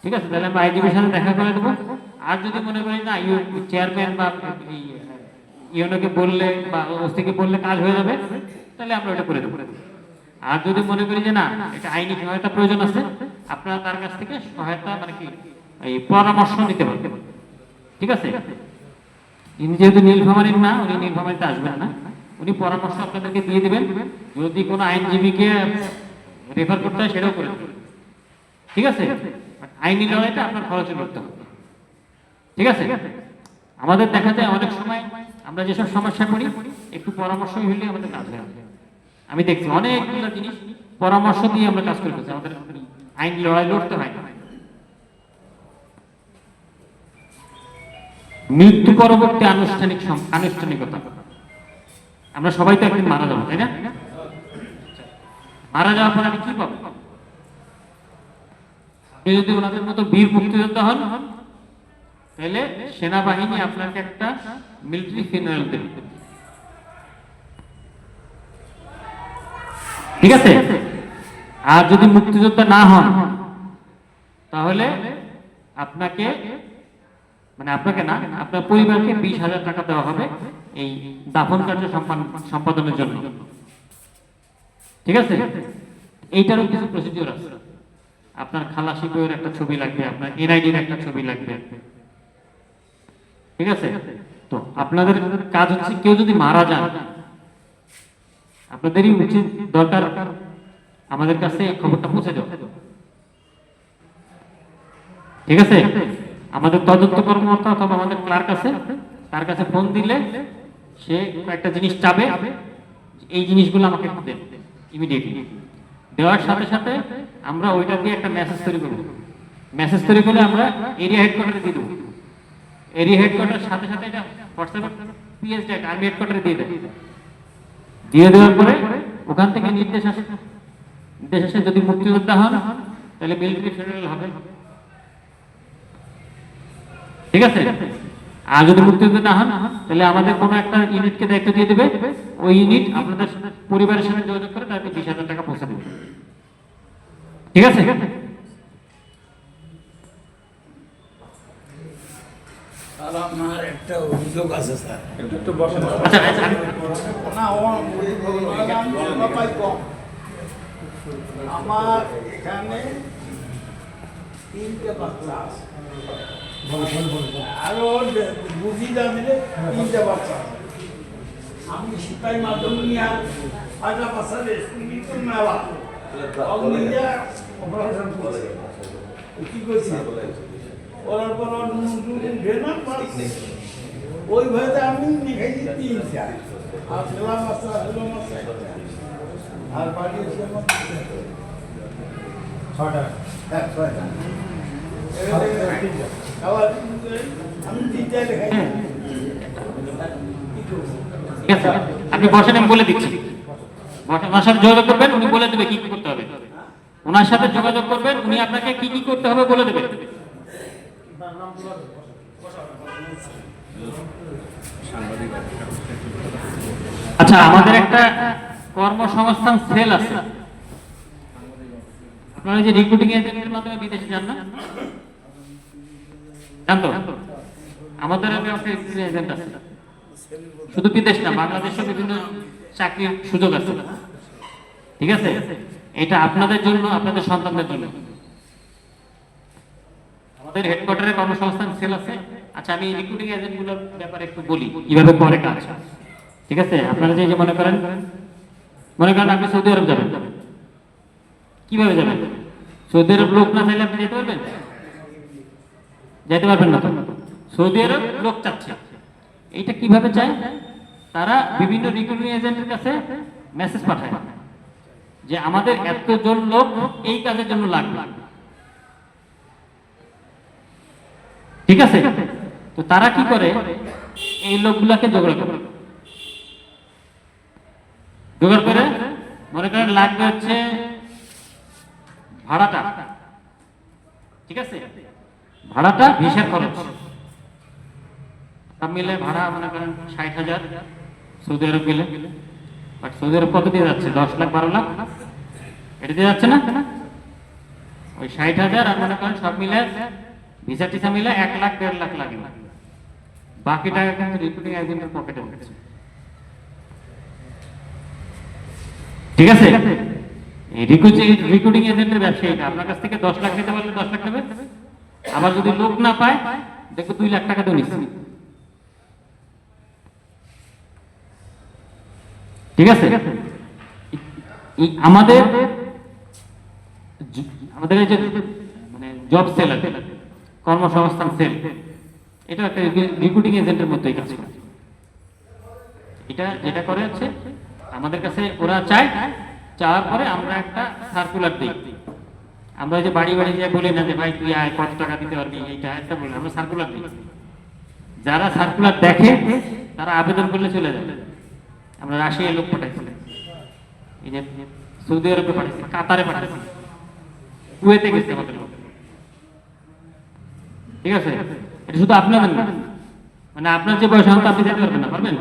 ঠিক আছে, তাহলে আমরা আইনজীবীর সাথে দেখা করে দেবো। আর যদি মনে করি না চেয়ারম্যান বা ইউনোকে বললে বা ওসিকে বললে কাজ হয়ে যাবে, তাহলে আমরা ওটা করে দেবো। আর যদি মনে করি যে না এটা আইনি সহায়তা প্রয়োজন আছে, আপনারা তার কাছ থেকে সহায়তা মানে কি এই পরামর্শ নিতে পারবেন, ঠিক আছে। ইনি যেহেতু নীলফামারীর না, উনি নীলফামারীতে আসবেন না, উনি পরামর্শ আপনাদেরকে দিয়ে দিবেন। যদি কোনো আইনজীবীকে রেফার করতে হয় সেটাও করে দেবেন, ঠিক আছে। আইনি লড়াইটা আপনার খরচে করতে হবে, ঠিক আছে। আমাদের দেখা যায় অনেক সময় আমরা যেসব সমস্যা করি একটু পরামর্শ হইলে আমাদের কাজ হয়। আমি দেখছি অনেকগুলো জিনিস পরামর্শ দিয়ে আমরা কাজ করে ফেলছি, আমাদের আইন লড়াই লড়তে হয় না। মৃত্যু পরবর্তী আনুষ্ঠানিকতা, আমরা সবাই তো একদিন মারা যাবো, তাই না? মারা যাওয়ার পর আমি কি পাবো? আপনি যদি ওনাদের মতো বীর মুক্তিযোদ্ধা হন, তাহলে সেনাবাহিনী আপনাকে একটা মিলিটারি ফিনারেল দেবে, ঠিক আছে। আর যদি মুক্তিযোদ্ধা না হন, তাহলে আপনাকে মানে আপনাকে না, আপনার পরিবারকে 20,000 টাকা দেওয়া হবে এই দাফন কার্য সম্পাদনের জন্য, ঠিক আছে। এইটারও কিছু প্রসিডিওর আছে। আপনার খালাসি বইয়ের একটা ছবি লাগবে, আপনার এনআইডির একটা ছবি লাগবে, ঠিক আছে। তো আপনাদের কাজ হচ্ছে কেউ যদি মারা যান, আপনাদেরই উচিত দরকার আমাদের কাছে এই খবরটা পৌঁছে দেওয়া, ঠিক আছে। আমাদের তদন্ত কর্মকর্তা অথবা আমাদের ক্লার্ক আছে, তার কাছে ফোন দিলে সে একটা জিনিস চাবে, এই জিনিসগুলো আমাকে দেন ইমিডিয়েটলি। দেওয়ার সাথে সাথে আমরা ওইটা দিয়ে একটা মেসেজ তৈরি করব। মেসেজ তৈরি করে আমরা এরিয়া হেডকোয়ার্টারে দিয়ে দেবো। এরিয়া হেডকোয়ার্টারের সাথে সাথে এটা হোয়াটসঅ্যাপে পিএসডি আর্মি হেডকোয়ার্টারে দিয়ে দেয়। দিয়ে দেওয়ার পরে ওখান থেকে নির্দেশ আসে যদি মুক্তিযোদ্ধা হন তাহলে মিলিটারি ফেডারেল হবে, ঠিক আছে। আর যদি মুক্তিযোদ্ধা না হন তাহলে আমাদের কোনো একটা ইউনিটকে দায়িত্ব দিয়ে দেবে, ওই ইউনিট আপনাদের পরিবারের সাথে যোগাযোগ করে তাদেরকে 20,000 টাকা পৌঁছে দেবে, ঠিক আছে। আর আমার একটা অভিযোগ আছে স্যার। একটু বসেন। আচ্ছা না কথাই কম। আমার এখানে তিনটে বাচ্চা আছে আরো বুঝি না দিলে তিনটে বাচ্চা আছে আমি সিপাহী মাধ্যমিক নিয়ে আর আগে বাচ্চাদের কিন্তু মেলা অগ্নিজা অপারেশন করছে কি করছে ওরার পর উঠে না ওই ভয়তে আমি দেখাইছি তিনটা আর ছেলা বাচ্চা ছেলে বাচ্চা আর বাড়ি এসে ছটা হ্যাঁ ছয়টা আবার আমি তিনটা দেখাই ঠিক আছে, আপনি বসেন, আমি বলে দিচ্ছি। ওনার সাথে যোগাযোগ করবেন, উনি বলে দেবে কি কি করতে হবে। ওনার সাথে যোগাযোগ করবেন, উনি আপনাকে কি কি করতে হবে বলে দেবে। আচ্ছা, আমাদের একটা কর্মসংস্থান সেল আছে। আপনারা যে রিক্রুটিং এজেন্টের মাধ্যমে বিদেশে যান না, জানতো আমাদের একটা এজেন্ট আছে, শুধু বিদেশ না, বাংলাদেশে বিভিন্ন চাকরির সুযোগ আছে। ঠিক আছে, এটা আপনাদের জন্য, আপনাদের সন্তানদের জন্য। আমাদের হেডকোয়ার্টারে কর্মসংস্থান সেল আছে। আচ্ছা, আমি রিক্রুটিং এজেন্টগুলোর ব্যাপারে একটু বলি কিভাবে করে কাজ। ঠিক আছে, আপনারা যে মনে করেন আপনি সৌদি আরব যাবেন, কিভাবে যাবেন? সৌদি আরব লোক না চাইলে আপনি যেতে পারবেন? যেতে পারবেন না তো। সৌদি আরব লোক চাচ্ছে, এইটা কিভাবে চায়? তারা বিভিন্ন রিক্রুটিং এজেন্টের কাছে মেসেজ পাঠায় যে আমাদের এতজন লোক এই কাজের জন্য লাগবে। ঠিক আছে, তো তারা কি করে? এই লোকগুলাকে জোগাড় করে মনে করেন লাগবে হচ্ছে ভাড়াটা। ঠিক আছে, ভাড়াটা ভিসার খরচ সব মিলে ভাড়া মনে করেন 60,000 সৌদি আরব গেলে। বাট সৌদি আরব কত দিয়ে যাচ্ছে? 10 লাখ 12 লাখ এটা দিয়ে যাচ্ছে না? ওই 60,000 আর মনে করেন সব মিলে ভিসা টিসা মিলে 1 লাখ 1.5 লাখ লাগে। বাকি টাকা কিন্তু রিক্রুটিং এজেন্টের পকেটে ঢুকছে। ঠিক আছে, এই রিক্রুটিং এজেন্টের ব্যবসা এটা। আপনার কাছ থেকে 10 লাখ নিতে পারলে 10 লাখ নেবে, আবার যদি লোক না পায় দেখো 2 লাখ টাকা তো নিচ্ছে। ঠিক আছে, আমাদের এই যে মানে জব সেল আছে, কর্মসংস্থান সেল, এটা একটা রিক্রুটিং এজেন্টের মতোই কাজ করে। এটা যেটা করে হচ্ছে আমাদের কাছে ওরা চাওয়ার পরে আমরা একটা সার্কুলার দিই। আমরা যে বাড়ি বাড়ি যে বলি না যে ভাই তুই আয়, কত টাকা দিতে পারবি, এইটা একটা বলি, আমরা সার্কুলার দিই। যারা সার্কুলার দেখে তারা আবেদন করলে চলে যায়। আমরা রাশিয়ায় লোক পাঠাইছি, এই যে সৌদি আরবে পাঠাইছি, কাতারে পাঠাইছি, কুয়েতে গেছে আমাদের লোক। ঠিক আছে, এটা শুধু আপনাদের না, মানে আপনার যে বয়স হয়তো আপনি যেতে পারবেন না, পারবেন?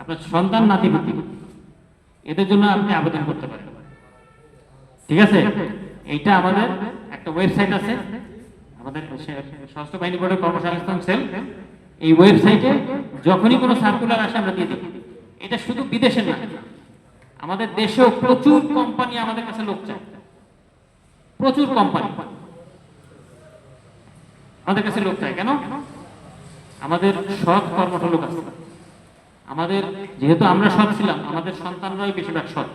আপনার সন্তান নাতি পুতি এদের জন্য আপনি আবেদন করতে পারেন। ঠিক আছে, এইটা আমাদের একটা ওয়েবসাইট আছে, আমাদের সশস্ত্র বাহিনী বোর্ডের কর্মসংস্থান সেল। এই ওয়েবসাইটে যখনই কোনো সার্কুলার আসে আমরা দিয়ে দিই। এটা শুধু বিদেশে না, আমাদের দেশেও প্রচুর কোম্পানি আমাদের কাছে লোক চায়, প্রচুর কোম্পানি আমাদের কাছে লোক চায়। কেন? আমাদের সৎ কর্মঠ লোক আছে। আমাদের যেহেতু আমরা সৎ ছিলাম, আমাদের সন্তানরাই বেশিরভাগ সৎ।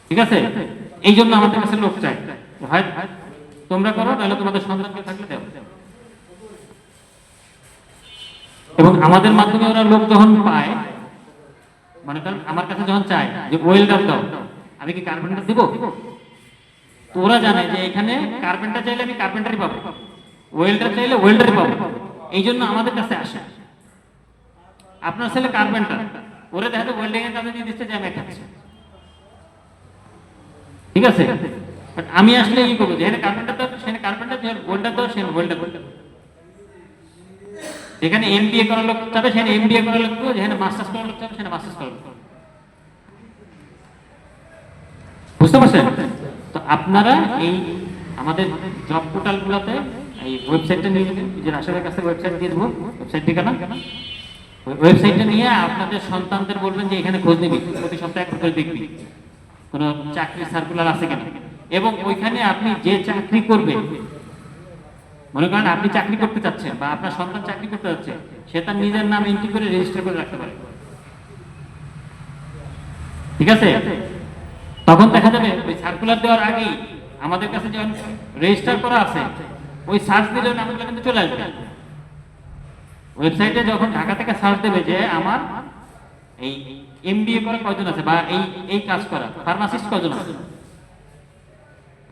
ঠিক আছে, এই জন্য আমাদের কাছে লোক চাই, হয় তোমরা করো, তাহলে তোমাদের সন্তানকে থাকলে দেও। এবং আমাদের মাধ্যমে ওরা লোক যখন পায়, মানে আমার কাছে যখন চায় যে ওয়েল্ডার দাও, আমি কি কার্পেন্টার দিব? তো ওরা জানে যে এখানে কার্পেন্টার চাইলে আমি কার্পেন্টারই পাবো, ওয়েল্ডার চাইলে ওয়েল্ডারই পাবো। এই জন্য আমাদের কাছে আসে। আপনার ছেলে কার্পেন্টার, ওরা দেখা যায় ওয়েল্ডিং এর কাজে দিয়ে দিচ্ছে যে আমি খাচ্ছি। ঠিক আছে, বাট আমি আসলে কি করবো? যেখানে কার্পেন্টার দাও সেখানে কার্পেন্টার, যেখানে ওয়েল্ডার দাও সেখানে ওয়েল্ডার। যেখানে এমবিএ করার লোক চাবে সেখানে এমবিএ করার লোক, যেখানে মাস্টার্স করার লোক চাবে সেখানে মাস্টার্স করার লোক। বুঝতে পারছেন? তো আপনারা এই আমাদের জব পোর্টালগুলোতে এই ওয়েবসাইটটা নিয়ে নেবেন, যে রাশেদের কাছে ওয়েবসাইট দিয়ে দেবো, ওয়েবসাইট ঠিকানা। ওয়েবসাইটটা নিয়ে আপনাদের সন্তানদের বলবেন যে এখানে খোঁজ নিবি, প্রতি সপ্তাহে করে দেখবি কোনো চাকরি সার্কুলার আছে কিনা। এবং ওইখানে আপনি যে চাকরি করবেন, মনে করেন আপনি চাকরি করতে চাচ্ছেন বা আপনার সন্তান চাকরি করতে যাচ্ছে, সে তার নিজের নাম এন্ট্রি করে রেজিস্টার করে রাখতে পারে। ঠিক আছে? তখন দেখা যাবে ওই সার্কুলার দেওয়ার আগেই আমাদের কাছে যখন রেজিস্টার করা আছে, ওই সার্চ দিলে নামগুলো কিন্তু চলে আসবে। ওয়েবসাইটে যখন ঢাকা থেকে সার্চ দেবে যে আমার এই এমবিএ করা কয়জন আছে বা এই কাজ করা ফার্মাসিস্ট কয়জন আছে,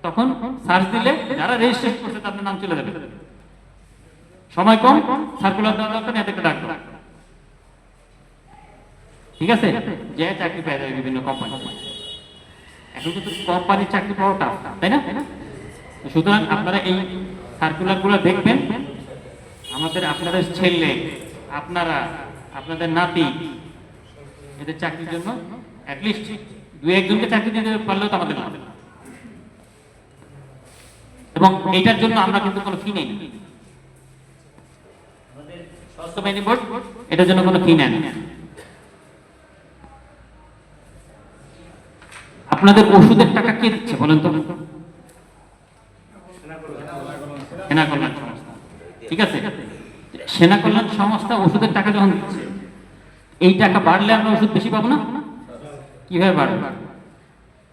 তখন সার্চ দিলে যারা রেজিস্ট্রেশন করছে তাদের নাম চলে যাবে। সময় কম, সার্কুলার দেওয়া দরকার, এদেরকে ডাকবো। ঠিক আছে? যে চাকরি পেয়ে যাবে বিভিন্ন কোম্পানি। এখন কিন্তু কোম্পানির চাকরি পাওয়া টাফ, তাই না? সুতরাং আপনারা এই সার্কুলার গুলো দেখবেন। আপনাদের ছেলে, আপনারা, আপনাদের নাতি, এদের চাকরির জন্য অ্যাটলিস্ট 2-1 জনকে চাকরি দিতে পারলেও তো আমাদের লাভ। এবং এইটার জন্য আমরা কিন্তু কোনো ফি নেই। স্বাস্থ্য বাহিনী বোর্ড এটার জন্য কোনো ফি নেয় না। আপনাদের ওষুধের টাকা কে দিচ্ছে বলেন তো? সেনা কল্যাণ সংস্থা। ঠিক আছে? সেনা কল্যাণ সংস্থা ওষুধের টাকা যখন দিচ্ছে, এই টাকা বাড়লে আমরা ওষুধ বেশি পাবো না? কিভাবে বাড়বে?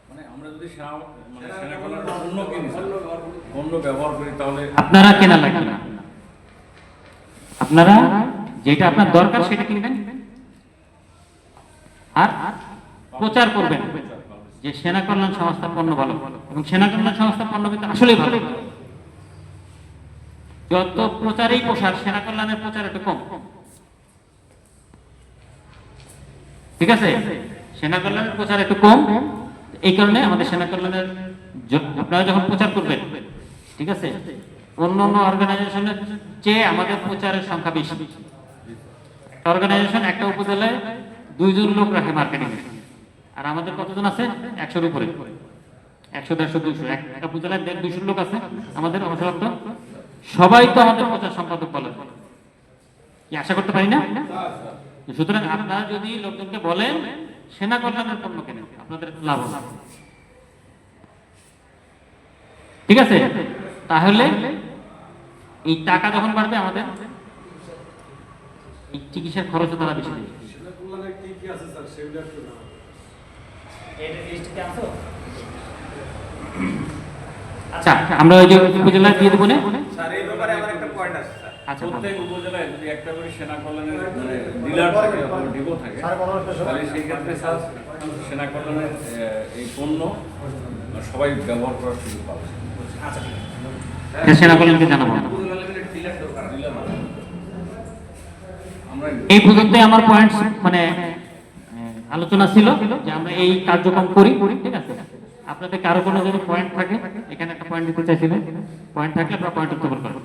মানে আমরা যদি সেনা কল্যাণ পণ্য কিনি, পণ্য ব্যবহার করি, তাহলে আপনারা কেনা লাগবে না। আপনারা যেটা আপনার দরকার সেটা কিনবেন আর প্রচার করবেন যে সেনা কল্যাণ সংস্থার পণ্য ভালো, এবং সেনা কল্যাণ সংস্থার পণ্য কিন্তু আসলেই ভালো। যত প্রচারেই প্রসার, সেনা কল্যাণের প্রচার একটু কম। ঠিক আছে? সেনা কল্যাণের প্রচার একটু কম, এই কারণে আমাদের সেনা কল্যাণের আপনারা যখন প্রচার করবেন, ঠিক আছে, অন্য অর্গানাইজেশনের চেয়ে আমাদের প্রচারের সংখ্যা বেশি। একটা অর্গানাইজেশন একটা উপজেলায় 2 জন লোক রাখে মার্কেটিং, আর আমাদের কতজন আছে? 100-এর উপরে, 100, 150, 200। একটা উপজেলায় 150-200 লোক আছে আমাদের অবসরপ্রাপ্ত। সবাই তো আমাদের প্রচার সম্পাদক বলে, কি আশা করতে পারি না? সুতরাং আপনারা যদি লোকজনকে বলেন সেনা কল্যাণের পণ্য কেনেন, আপনাদের লাভ হবে। ঠিক আছে? তাহলে এই টাকা যখন বাড়বে, আমাদের এই চিকিৎসার খরচও তারা বেশি দেবে। আচ্ছা, আমরা ওই যে উপজেলা দিয়ে দেবো না? স্যার এই ব্যাপারে আমার একটা পয়েন্ট আছে স্যার। আচ্ছা, প্রত্যেক উপজেলায় যদি একটা করে সেনা কল্যাণের ডিলার থাকে অথবা ডিপো থাকে, তাহলে সেই ক্ষেত্রে স্যার সেনা কল্যাণের এই পণ্য সবাই ব্যবহার করার সুযোগ পাবে। সেনা কল্যাণকে জানাবো। ডিলার আমরা এই পর্যন্ত আমার পয়েন্ট মানে আলোচনা ছিল যে আমরা এই কার্যক্রম করি। ঠিক আছে? আপনাদের কারো কোনো যদি পয়েন্ট থাকে, এখানে একটা পয়েন্ট দিতে চাইছিলেন, পয়েন্ট থাকলে আপনারা পয়েন্ট উত্থাপন করবেন।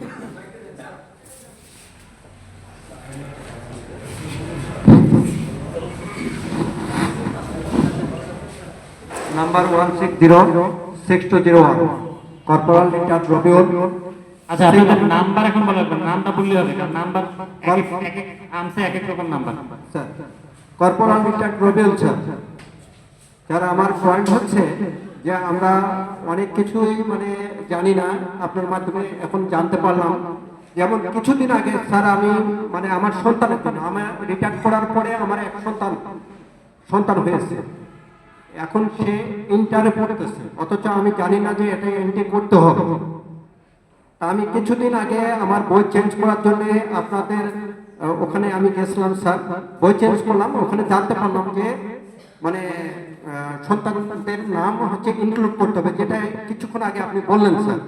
Number 160-6201 corporal return Rabiul. আচ্ছা, আপনাদের নাম্বার এখন বলা হবে, নামটা বললে হবে, কারণ নাম্বার আমসে এক এক রকম number. Sir corporal return Rabiul sir. Sir আমার পয়েন্ট হচ্ছে যে আমরা অনেক কিছুই মানে জানি না, আপনার মাধ্যমে এখন জানতে পারলাম। যেমন কিছুদিন আগে স্যার আমি মানে আমার সন্তানের জন্য, আমার রিটায়ার করার পরে আমার এক সন্তান হয়েছে। এখন সে ইন্টারে পড়তেছে, অথচ আমি জানি না যে এটা এন্ট্রি করতে হবে। তা আমি কিছুদিন আগে আমার বই চেঞ্জ করার জন্য আপনাদের ওখানে আমি গেছিলাম স্যার, বই চেঞ্জ করলাম। ওখানে জানতে পারলাম যে মানে সন্তানদের নাম হচ্ছে ইনক্লুড করতে হবে, যেটা কিছুক্ষণ আগে আপনি বললেন স্যার,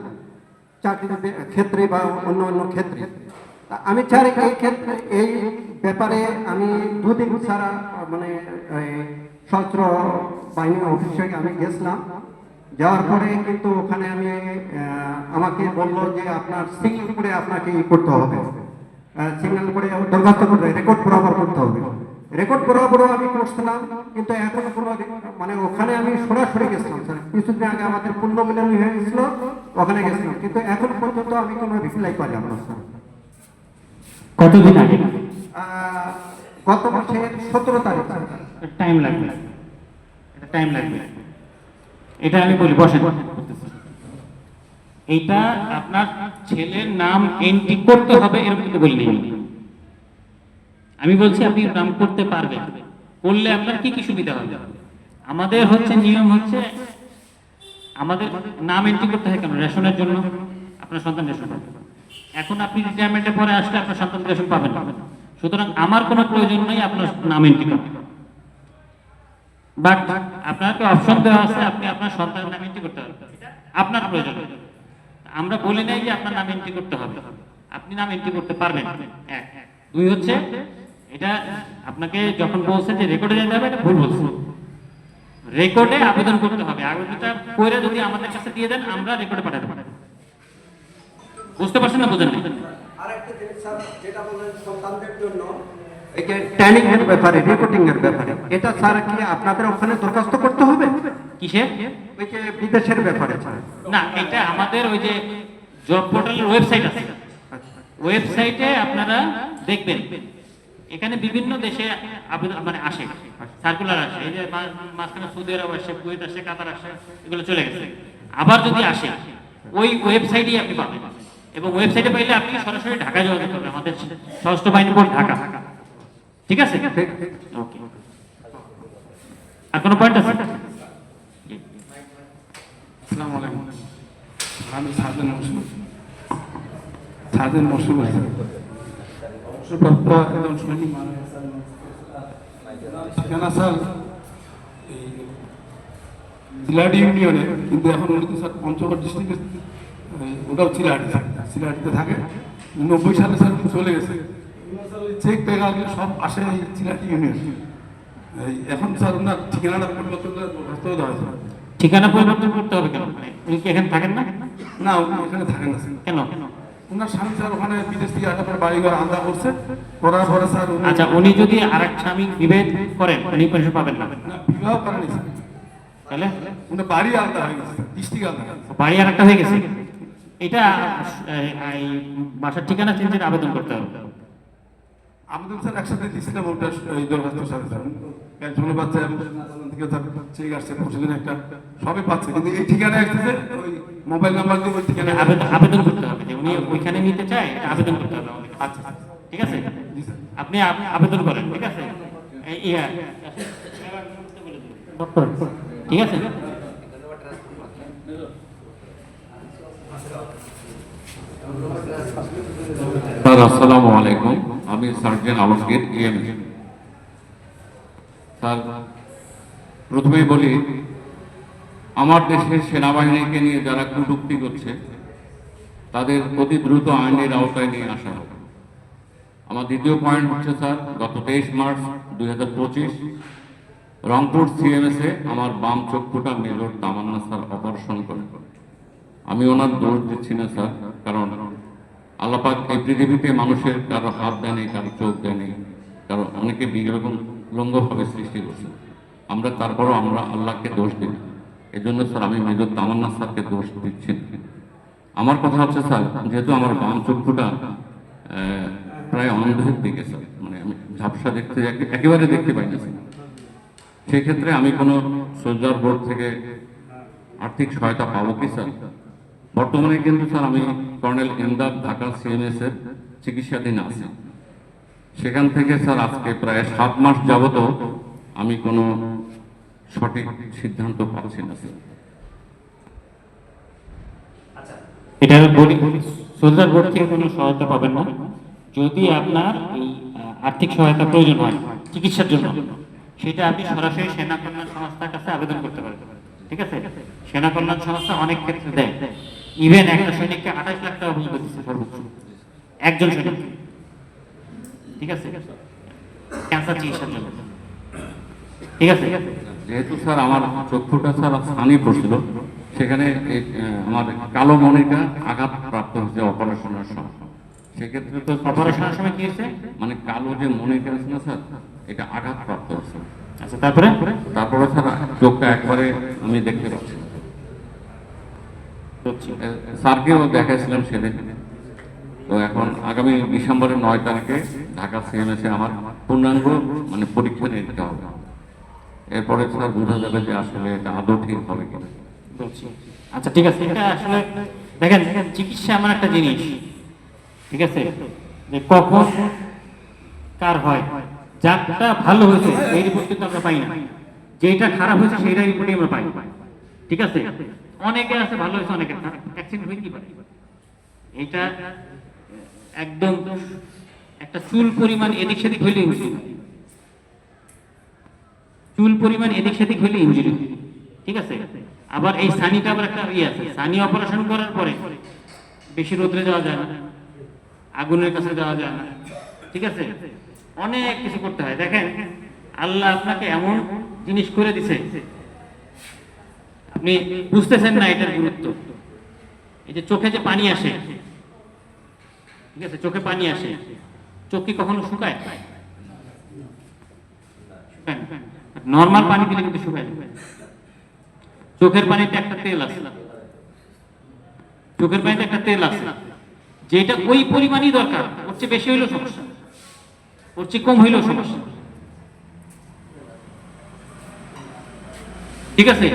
চাকরির ক্ষেত্রে বা অন্য অন্য ক্ষেত্রে। আমি স্যার এই ক্ষেত্রে এই ব্যাপারে আমি 2 দিন স্যার মানে সশস্ত্র বাহিনী অফিসে আমি গেছিলাম। যাওয়ার পরে কিন্তু ওখানে আমি আমাকে বললো যে আপনার সিগন্যাল করে আপনাকে ই করতে হবে, সিগন্যাল করে দরখাস্ত করতে, রেকর্ড বরাবর করতে হবে। রেকর্ড বরাবরও আমি করছিলাম, কিন্তু এখন কোনো মানে ওখানে আমি সরাসরি গেছিলাম স্যার। কিছুদিন আগে আমাদের পুণ্যমিলন হয়ে গেছিল, ওখানে গেছিলাম, কিন্তু এখন পর্যন্ত আমি কোনো রিপ্লাই পাইলাম না স্যার। কতদিন আগে? গত মাসের 17 তারিখ স্যার। টাইম লাগবে, এটা টাইম লাগবে। এটা আমি বলি, বসেন। এইটা আপনার ছেলের নাম এন্ট্রি করতে হবে এরকম কিন্তু বলিনি আমি বলছি আপনি নাম করতে পারবেন করলে আপনার কি কি সুবিধা হবে আমাদের হচ্ছে নিয়ম হচ্ছে আমাদের নাম এন্ট্রি করতে হয় কেন রেশনের জন্য আপনার সন্তান রেশন পাবে এখন আপনি রিটায়ারমেন্টের পরে আসলে আপনার সন্তান রেশন পাবেন না সুতরাং আমার কোনো প্রয়োজন নেই আপনার নাম এন্ট্রি করতে বাট আপনাকে অপশন দেওয়া আছে আপনি আপনার সন্তানের নাম এন্ট্রি করতে হবে আপনার প্রয়োজন আমরা বলি নাই যে আপনার নাম এন্ট্রি করতে হবে আপনি নাম এন্ট্রি করতে পারবেন এক দুই হচ্ছে এটা আপনাকে যখন বলছে যে রেকর্ডে যেতে হবে এটা ভুল বলছে রেকর্ডে আবেদন করতে হবে আবেদনটা করে যদি আমাদের কাছে দিয়ে দেন আমরা রেকর্ডে পাঠাতে পারি বুঝতে পারছেন না বুঝেন না আরেকটা জিনিস স্যার যেটা বললেন সন্তানদের জন্য এই যে ট্যানিং এর ব্যাপারে রেকর্ডিং এর ব্যাপারে এটা স্যার কি আপনাদের ওখানে দরখাস্ত করতে হবে কিসে ওই যে বিদেশের ব্যাপারে স্যার না এটা আমাদের ওই যে জব পোর্টালের ওয়েবসাইট আছে ওয়েবসাইটে আপনারা দেখবেন এখানে বিভিন্ন দেশে আবেদন মানে আসে সার্কুলার আসে এই যে মাঝখানে সৌদি আরব আসে কুয়েত আসে কাতার আসে এগুলো চলে গেছে আবার যদি আসে ওই ওয়েবসাইটেই আপনি পাবেন এবং ওয়েবসাইটে পাইলে আপনি সরাসরি ঢাকা যোগাযোগ করবেন আমাদের সশস্ত্র বাহিনী বোর্ড ঢাকা ঠিক আছে ওকে আর কোনো পয়েন্ট আছে আসসালামু আলাইকুম আমি সাদেন মৌসুম অবসরপ্রাপ্ত একজন সৈনিক ঠিকানা স্যার এই সিলাহাটি ইউনিয়নে কিন্তু এখন উনি তো স্যার পঞ্চগড় ডিস্ট্রিক্টে ওটাও সিলাহাটিতে থাকে 90 সালে স্যার চলে গেছে চেক টেকা সব আসে এই সিলাহাটি ইউনিয়ন এখন স্যার ওনার ঠিকানাটা পরিবর্তন করে ব্যস্ত দেওয়া হয়েছে ঠিকানা পরিবর্তন করতে হবে কেন উনি কি এখানে থাকেন না না উনি এখানে থাকেন না স্যার কেন ওনার স্বামী স্যার ওখানে বিদেশ থেকে আসার পর বাড়িঘর আলাদা করছে করার পরে স্যার আচ্ছা উনি যদি আরেক স্বামী বিবাহ করেন উনি পেনশন পাবেন না বিবাহ করেনি স্যার তাহলে উনি বাড়ি আলাদা হয়ে গেছে ডিস্ট্রিক্ট আলাদা বাড়ি আর একটা হয়ে গেছে এটা এই বাসার ঠিকানা চেঞ্জের আবেদন করতে হবে আমাদের স্যার একসাথে দিয়েছিলাম ওটা এই দরখাস্ত সাথে স্যার পেনশনও পাচ্ছে এবং থেকে স্যার চেক আসছে প্রতিদিন একটা সবই পাচ্ছে কিন্তু এই ঠিকানায় আসতেছে ওই মোবাইল নাম্বার দিয়ে ওই ঠিকানায় আবেদন করতে হবে যে উনি ওইখানে নিতে চায় এটা আবেদন করতে হবে আমাদের আচ্ছা ঠিক আছে আপনি আবেদন করেন ঠিক আছে ঠিক আছে স্যার আসসালামু আলাইকুম আমি সার্জেন্ট আলমগীর ইএমএ স্যার প্রথমেই বলি আমার দেশের সেনাবাহিনীকে নিয়ে যারা কটূক্তি করছে তাদের অতি দ্রুত আইনের আওতায় নিয়ে আসা হবে আমার দ্বিতীয় পয়েন্ট হচ্ছে স্যার গত 23 মার্চ 2025 রংপুর সিএমএসে আমার বাম চক্ষুটা মেজর তামান্না স্যার অপারেশন করে আমি ওনার দোষ দিচ্ছি না স্যার কারণ আল্লাহ পাক এই পৃথিবীতে মানুষের কারো হাত দেয়নি কারো চোখ দেয়নি কারো অনেকে বিকলঙ্গভাবে সৃষ্টি করছে আমরা তারপরও আমরা আল্লাহকে দোষ দিই এই জন্য স্যার আমি মেজর তামান্না স্যারকে দোষ দিচ্ছি আমার কথা হচ্ছে স্যার যেহেতু আমার বাম চক্ষুটা প্রায় অন্ধের দিকে স্যার মানে আমি ঝাপসা দেখতে একেবারে দেখতে পাই না স্যার সেক্ষেত্রে আমি কোনো সোলজার বোর্ড থেকে আর্থিক সহায়তা পাবো কি স্যার বর্তমানে কিন্তু স্যার আমি কর্নেল এমদাদ ঢাকা সিএমএস এর চিকিৎসাধীন আছি সেখান থেকে স্যার আজকে প্রায় 7 মাস যাবত আমি কোনো সঠিক সিদ্ধান্ত পাচ্ছি না স্যার এটা সোলজার বোর্ড থেকে কোনো সহায়তা পাবেন না যদি আপনার এই আর্থিক সহায়তা প্রয়োজন হয় চিকিৎসার জন্য সেটা আপনি সরাসরি সেনা কল্যাণ সংস্থার কাছে আবেদন করতে পারেন ঠিক আছে সেনা কল্যাণ সংস্থা অনেক ক্ষেত্রে দেয় ইভেন একটা সৈনিককে 28 লাখ টাকা পর্যন্ত দিচ্ছে সর্বোচ্চ একজন সৈনিক ঠিক আছে ক্যান্সার চিকিৎসার জন্য ঠিক আছে যেহেতু স্যার আমার চক্ষুটা স্যার ছানি পড়ছিল সেখানে আমার কালো মণিটা আঘাত প্রাপ্ত হয়েছে অপারেশনের সময় সেক্ষেত্রে তো অপারেশনের সময় কি হয়েছে মানে কালো যে মণিটা আছে না স্যার এটা আঘাত প্রাপ্ত হচ্ছে আচ্ছা তারপরে স্যার চোখটা একবারে আমি দেখতে পাচ্ছি স্যারকেও দেখাইছিলাম সেদিন তো এখন আগামী ডিসেম্বরের 9 তারিখে ঢাকা সিএমএসে আমার পূর্ণাঙ্গ মানে পরীক্ষা নিতে হবে এরপরে স্যার বোঝা যাবে যে আসলে এটা আদৌ ঠিক হবে কিনা আচ্ছা ঠিক আছে এটা আসলে দেখেন চিকিৎসা এমন একটা জিনিস, ঠিক আছে, যে কখন কার হয়। যারটা ভালো হয়েছে এই রিপোর্ট কিন্তু আমরা পাই না, যেটা খারাপ হয়েছে সেইটা রিপোর্টই আমরা পাই, ঠিক আছে। অনেকে আছে ভালো হয়েছে, অনেকে অ্যাক্সিডেন্ট হয়ে কি পারে, এটা একদম একটা চুল পরিমাণ এদিক সেদিক হইলে ইঞ্জুরি, চুল পরিমাণ এদিক সেদিক হইলে ইঞ্জুরি, ঠিক আছে। আবার এই সানিটা আবার একটা ইয়ে আছে, সানি অপারেশন করার পরে বেশি রোদ্রে যাওয়া যায় না, আগুনের কাছে যাওয়া যায় না, ঠিক আছে, অনেক কিছু করতে হয়। দেখেন আল্লাহ আপনাকে এমন জিনিস করে দিছে, আপনি বুঝতেছেন না এটার গুরুত্ব। এই যে চোখে যে পানি আসে, ঠিক আছে, চোখে পানি আসে, চোখ কি কখনো শুকায়? নর্মাল পানি দিলে কিন্তু শুকায় না। চোখের পানিতে একটা তেল আছে, চোখের পানিতে একটা তেল আছে, যেটা ওই পরিমাণই দরকার, ওর চেয়ে বেশি হইলেও সমস্যা, ওর চেয়ে কম হইলেও সমস্যা, ঠিক আছে।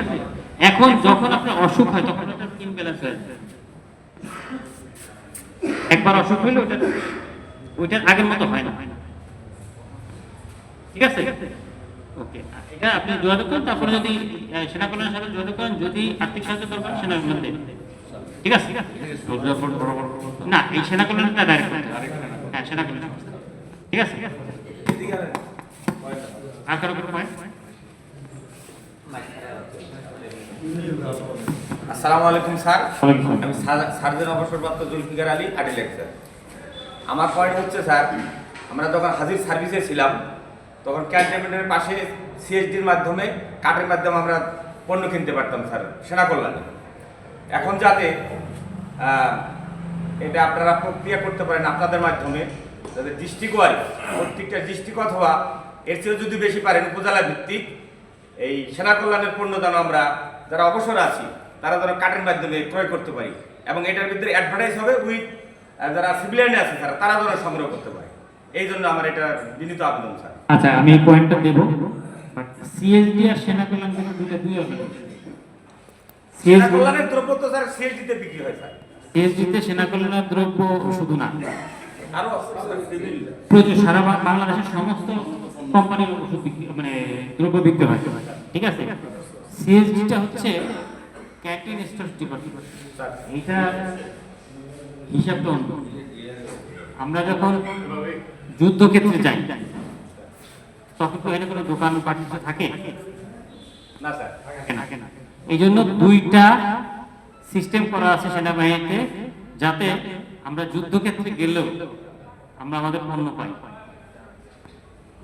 এখন যখন আপনার অসুখ হয় তখন আপনার ইমব্যালেন্স হয়ে যায়। একবার অসুখ হইলে ওইটার আগের মতো হয় না, ঠিক আছে। ওকে, এটা আপনি যোগাযোগ করেন, তারপরে যদি সেনা কল্যাণের সাথে যোগাযোগ করেন, যদি আর্থিক সাহায্য দরকার সেনা কল্যাণ দেন, ঠিক আছে। না, এই সেনা কল্যাণটা ডাইরেক্ট, হ্যাঁ সেনা কল্যাণ, ঠিক আছে। আর কারো কোনো পয়েন্ট? আসসালামু আলাইকুম স্যার, ওয়ালাইকুম আসসালাম। আমি সার্জন অবসরপ্রাপ্ত জুলফিকার আলী আডিলেক স্যার। আমার পয়েন্ট হচ্ছে স্যার, আমরা যখন হাজির সার্ভিসে ছিলাম তখন ক্যান্টনমেন্টের পাশে সিএসডির মাধ্যমে কার্ডের মাধ্যমে আমরা পণ্য কিনতে পারতাম স্যার সেনা কল্যাণে। এখন যাতে এটা আপনারা প্রক্রিয়া করতে পারেন আপনাদের মাধ্যমে, যাতে ডিস্ট্রিক্ট ওয়াইজ প্রত্যেকটা ডিস্ট্রিক্ট অথবা এর চেয়েও যদি বেশি পারেন উপজেলা ভিত্তিক এই সেনা কল্যাণের পণ্য যেন আমরা যারা অবসর আছি তারা যেন কার্ডের মাধ্যমে ক্রয় করতে পারি, এবং এটার ভিতরে অ্যাডভার্টাইজ হবে উইথ যারা সিভিলিয়ানে আছে তারা যেন সংগ্রহ করতে পারে। এই জন্য আমার এটা বিনীত আবেদন স্যার। আচ্ছা, আমি এই পয়েন্টটা দেব, বাট সিএসডি আর সেনা কল্যাণ কিন্তু দুই হবে। সেনা কল্যাণের দ্রব্য তো স্যার সিএসডিতে বিক্রি হয় স্যার। সিএসডিতে সেনা কল্যাণের দ্রব্য শুধু না, আরো প্রচুর সারা বাংলাদেশের সমস্ত কোম্পানির ওষুধ বিক্রি, মানে দ্রব্য বিক্রি হয়, ঠিক আছে। সিএসডিটা হচ্ছে ক্যান্টিন স্টোরস ডিপার্টমেন্ট, এইটা হিসাবটা অন্য। আমরা যখন যুদ্ধক্ষেত্রে যাই তখন তো এখানে কোনো দোকান পাটি থাকে না স্যার, না। এই জন্য দুইটা সিস্টেম করা আছে সেনাবাহিনীতে, যাতে আমরা যুদ্ধক্ষেত্রে গেলেও আমরা আমাদের পণ্য পাই।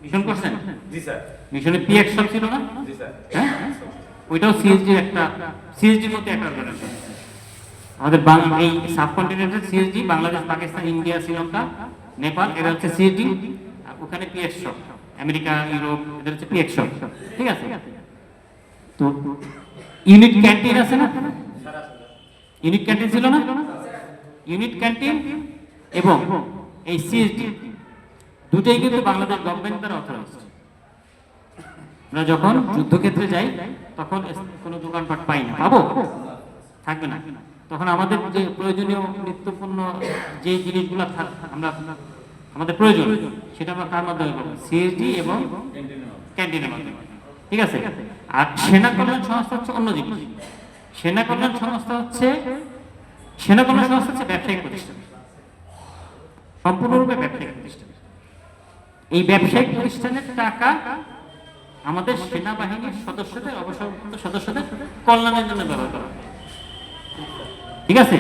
মিশন করছেন? জি স্যার। মিশনে পিএক্স সব ছিল না? জি স্যার। হ্যাঁ, ওইটাও সিএসডির একটা, সিএসডির মধ্যে একটা অর্গানাইজেশন। আমাদের এই subcontinental CSD, Bangladesh, Pakistan, India, Sri Lanka, Nepal, এরা হচ্ছে সিএসডি, আর ওখানে পিএক্স সব, আমেরিকা, ইউরোপ, এদের হচ্ছে পিএক্স সব, ঠিক আছে। তো ইউনিট ক্যান্টিন আছে না? ইউনিট ক্যান্টিন ছিল না? ইউনিট ক্যান্টিন এবং এই সিএসডি দুটোই কিন্তু বাংলাদেশ গভর্নমেন্ট দ্বারা অথরাইজড। আমরা যখন যুদ্ধক্ষেত্রে যাই তখন কোনো দোকানপাট পাই না, পাবো? থাকবে না। তখন আমাদের যে প্রয়োজনীয় নিত্যপণ্য যে জিনিসগুলো আমরা আমাদের প্রয়োজন সেটা আমরা কার মাধ্যমে পাবো? সিএসডি এবং ক্যান্টিনের মাধ্যমে, ঠিক আছে। আর সেনা কল্যাণ সংস্থা হচ্ছে অন্য জিনিস। সেনা কল্যাণ সংস্থা হচ্ছে ব্যবসায়িক প্রতিষ্ঠান, সম্পূর্ণরূপে ব্যবসায়িক প্রতিষ্ঠান। এই ব্যবসায়িক প্রতিষ্ঠানের টাকা আমাদের সেনাবাহিনীর সদস্যদের, অবসরপ্রাপ্ত সদস্যদের কল্যাণের জন্য ব্যবহার করা হয়, ঠিক আছে।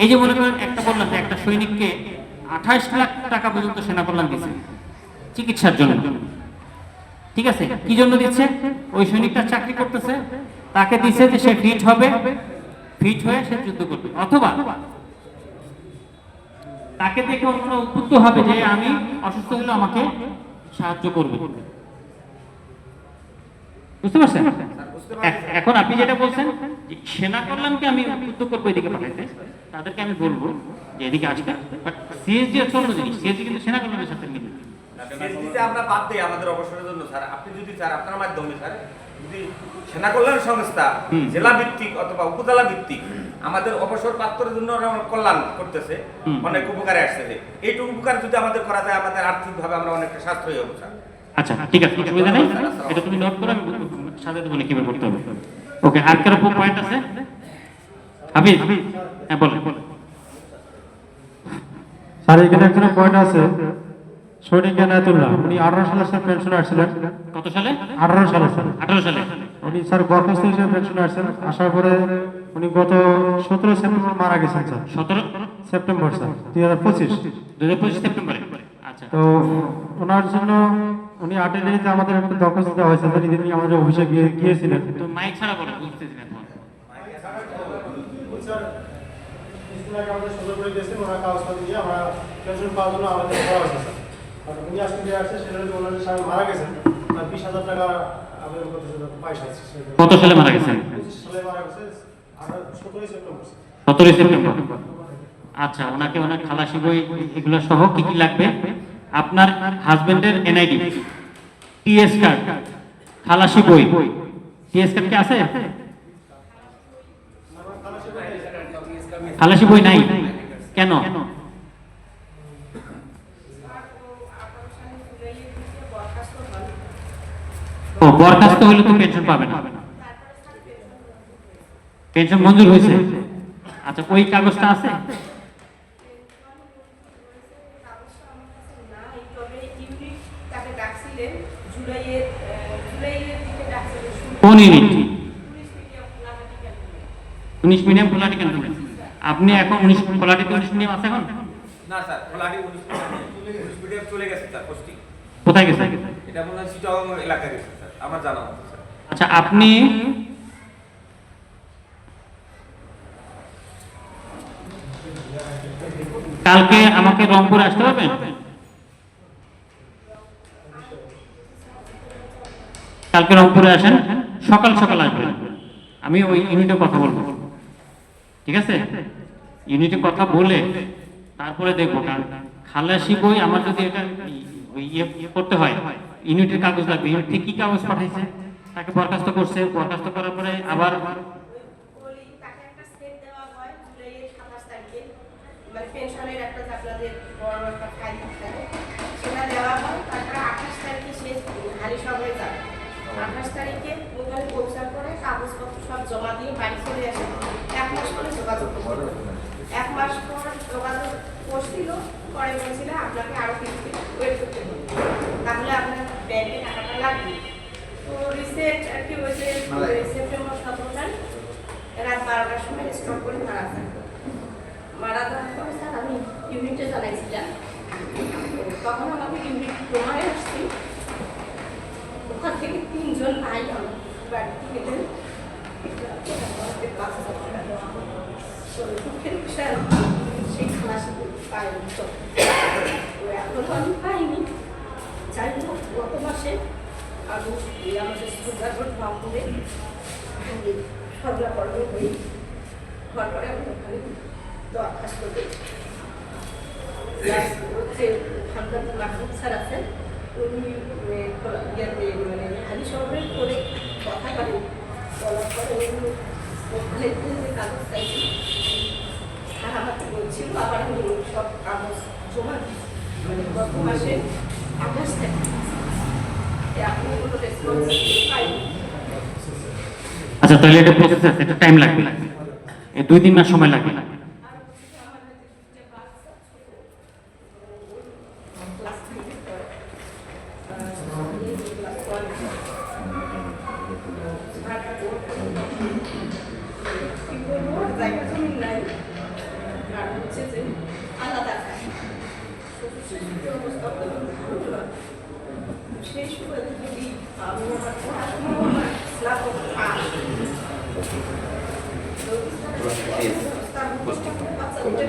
এই যে মনে করেন একটা বললাম যে একটা সৈনিককে 28 লাখ টাকা পর্যন্ত সেনা কল্যাণ দিচ্ছে চিকিৎসার জন্য, ঠিক আছে। কি জন্য দিচ্ছে? ওই সৈনিকটা চাকরি করতেছে, তাকে দিচ্ছে যে সে ফিট হবে, ফিট হয়ে সে যুদ্ধ করবে, অথবা তাকে দেখে অন্য উদ্বুদ্ধ হবে যে আমি অসুস্থ হলে আমাকে সাহায্য করবে, বুঝতে পারছেন? এখন আপনি যেটা বলছেন সেনা কল্যাণকে আমি উদ্বুদ্ধ করবো এদিকে পাঠাইতে, তাদেরকে আমি বলবো যে এদিকে আসবে, বাট সিএসডি হচ্ছে অন্য জিনিস। সিএসডি কিন্তু সেনা কল্যাণের সাথে মিলে। সিএসডিতে আমরা বাদ দিই আমাদের অবসরের জন্য স্যার। আপনি যদি স্যার আপনার মাধ্যমে স্যার যদি সেনা কল্যাণ সংস্থা জেলা ভিত্তিক অথবা উপজেলা ভিত্তিক আমাদের অবসর প্রাপ্তদের জন্য ওরা অনেক কল্যাণ করতেছে, অনেক উপকারে আসতেছে। এইটুকু উপকার যদি আমাদের করা যায়, আমাদের আর্থিকভাবে আমরা অনেকটা সাশ্রয়ী হবো স্যার। আচ্ছা ঠিক আছে, অসুবিধা নেই, এটা তুমি নোট করো, আমি সাথে বলে কিভাবে করতে হবে। ওকে, আর কারো পয়েন্ট আছে? হাবিব, হ্যাঁ বলেন। স্যার এখানে একটা পয়েন্ট আছে, সৈনিক এনায়েতুল্লাহ, উনি 18 সালে স্যার পেনশন আসছিলেন। কত সালে? 18 সালে স্যার। 18 সালে উনি স্যার বরখাস্ত হিসেবে পেনশন আসছেন, আসার পরে উনি গত 17 সেপ্টেম্বর মারা গেছেন স্যার। 17 September sir 2025। 2025 সেপ্টেম্বরে। আচ্ছা, তো ওনার জন্য উনি 8 ডেজে আমাদের একটা দরখাস্ত দেওয়া হয়েছে, তিনি আমাদের অফিসে গিয়েছিলেন। তো মাইক ছাড়া বলো, বুঝতেছি না তোমার। আমাদের সুযোগ করে দিয়েছেন, ওনার কাগজপত্র দিয়ে আমরা পেনশন পাওয়ার জন্য আমাদের করা হয়েছে স্যার। আর উনি আজকে যে আসছে সেটা হচ্ছে ওনার স্বামী মারা গেছেন, তার 20,000 টাকা আবেদন করতেছে, পয়সা আছে। কত সালে মারা গেছেন? 25 সালে মারা গেছে, আর 17 সেপ্টেম্বর। 17 সেপ্টেম্বর। আচ্ছা, ওনাকে ওনার খালাসি বই এগুলো সহ কি কি লাগবে? আপনার হাজবেন্ডের এনআইডি, টিএস কার্ড, খালাসি বই, টিএস কার্ড কি আছে? খালাসি বই নাই কেন? ও, বরখাস্ত হলে তো পেনশন পাবে না, পেনশন মঞ্জুর হয়েছে। আচ্ছা, ওই কাগজটা আছে? কোন ইউনিট? 19 মিডিয়াম খোলাটি কেন? আপনি এখন 19 খোলাটিতে 19 মিডিয়াম আছে এখন? না স্যার, খোলাটি 19 মিডিয়াম চলে গেছে স্যার, পোস্টিং। কোথায় গেছে? এটা মনে হয় চিটাগং এলাকায় গেছে স্যার, আমার জানা মতো স্যার। আচ্ছা, আপনি কালকে আমাকে রংপুরে আসতে পারবেন? কালকে রংপুরে আসেন, সকাল সকাল আসবেন, আমি ওই ইউনিটে কথা বলবো, ঠিক আছে? ইউনিটে কথা বলে তারপরে দেখবো, কারণ খালাসি বই আমার যদি এটা ইয়ে করতে হয়, ইউনিটের কাগজ লাগবে। ইউনিট থেকে কি কাগজ পাঠাইছে, তাকে বরখাস্ত করছে, বরখাস্ত করার পরে আবার পেনশনের একটা আপনাদের বড় একটা ফাইল থাকে, সেটা দেওয়া হয়। তারপরে 28 তারিখে শেষ হালি সভায় যাবে। 28 তারিখে ওখানে পৌঁছার পরে কাগজপত্র সব জমা দিয়ে বাড়ি চলে আসে। 1 মাস পরে যোগাযোগ করতে হবে। 1 মাস পর যোগাযোগ করছিল, পরে বলছিল আপনাকে আরো কিছু ওয়েট করতে হবে, তাহলে আপনার ব্যাংকে টাকাটা লাগবে। তো রিসেন্ট আর কি হয়েছে, সেপ্টেম্বর 17 তারিখ রাত 12টার সময় স্টক করে মারা যায়। মারা যাওয়ার পরে স্যার আমি ইউনিটে জানাইছিলাম, তখন আমাকে ইউনিট প্রমাণে আসছি। ওখান থেকে 3 জন ভাই আমার বাড়িতে গেলেন, দুঃখের বিষয় সেই খালাসি পাইনি, তো এখনো আমি পাইনি। যাই হোক, গত মাসে আমি আমাদের সুন্দরবন বাপুরে সরবরাহ হই, হওয়ার পরে আমি ওখানে দরখাস্ত দিই। হচ্ছে হামদাদ মাহমুদ স্যার আছেন, উনি মানে হালি শহরের করে কথা বলেন, বলার পরে উনি ওখানে যে কাগজ চাইছি আর আমাকে বলছিল, আবার আমি সব কাগজ জমা দিই মানে গত মাসে 28 তারিখ। আপনি কোনো রেসপন্স পাইনি। আচ্ছা, তাহলে এটা প্রসেস আছে, এটা টাইম লাগবে, এই 2-3 মাস সময় লাগবে।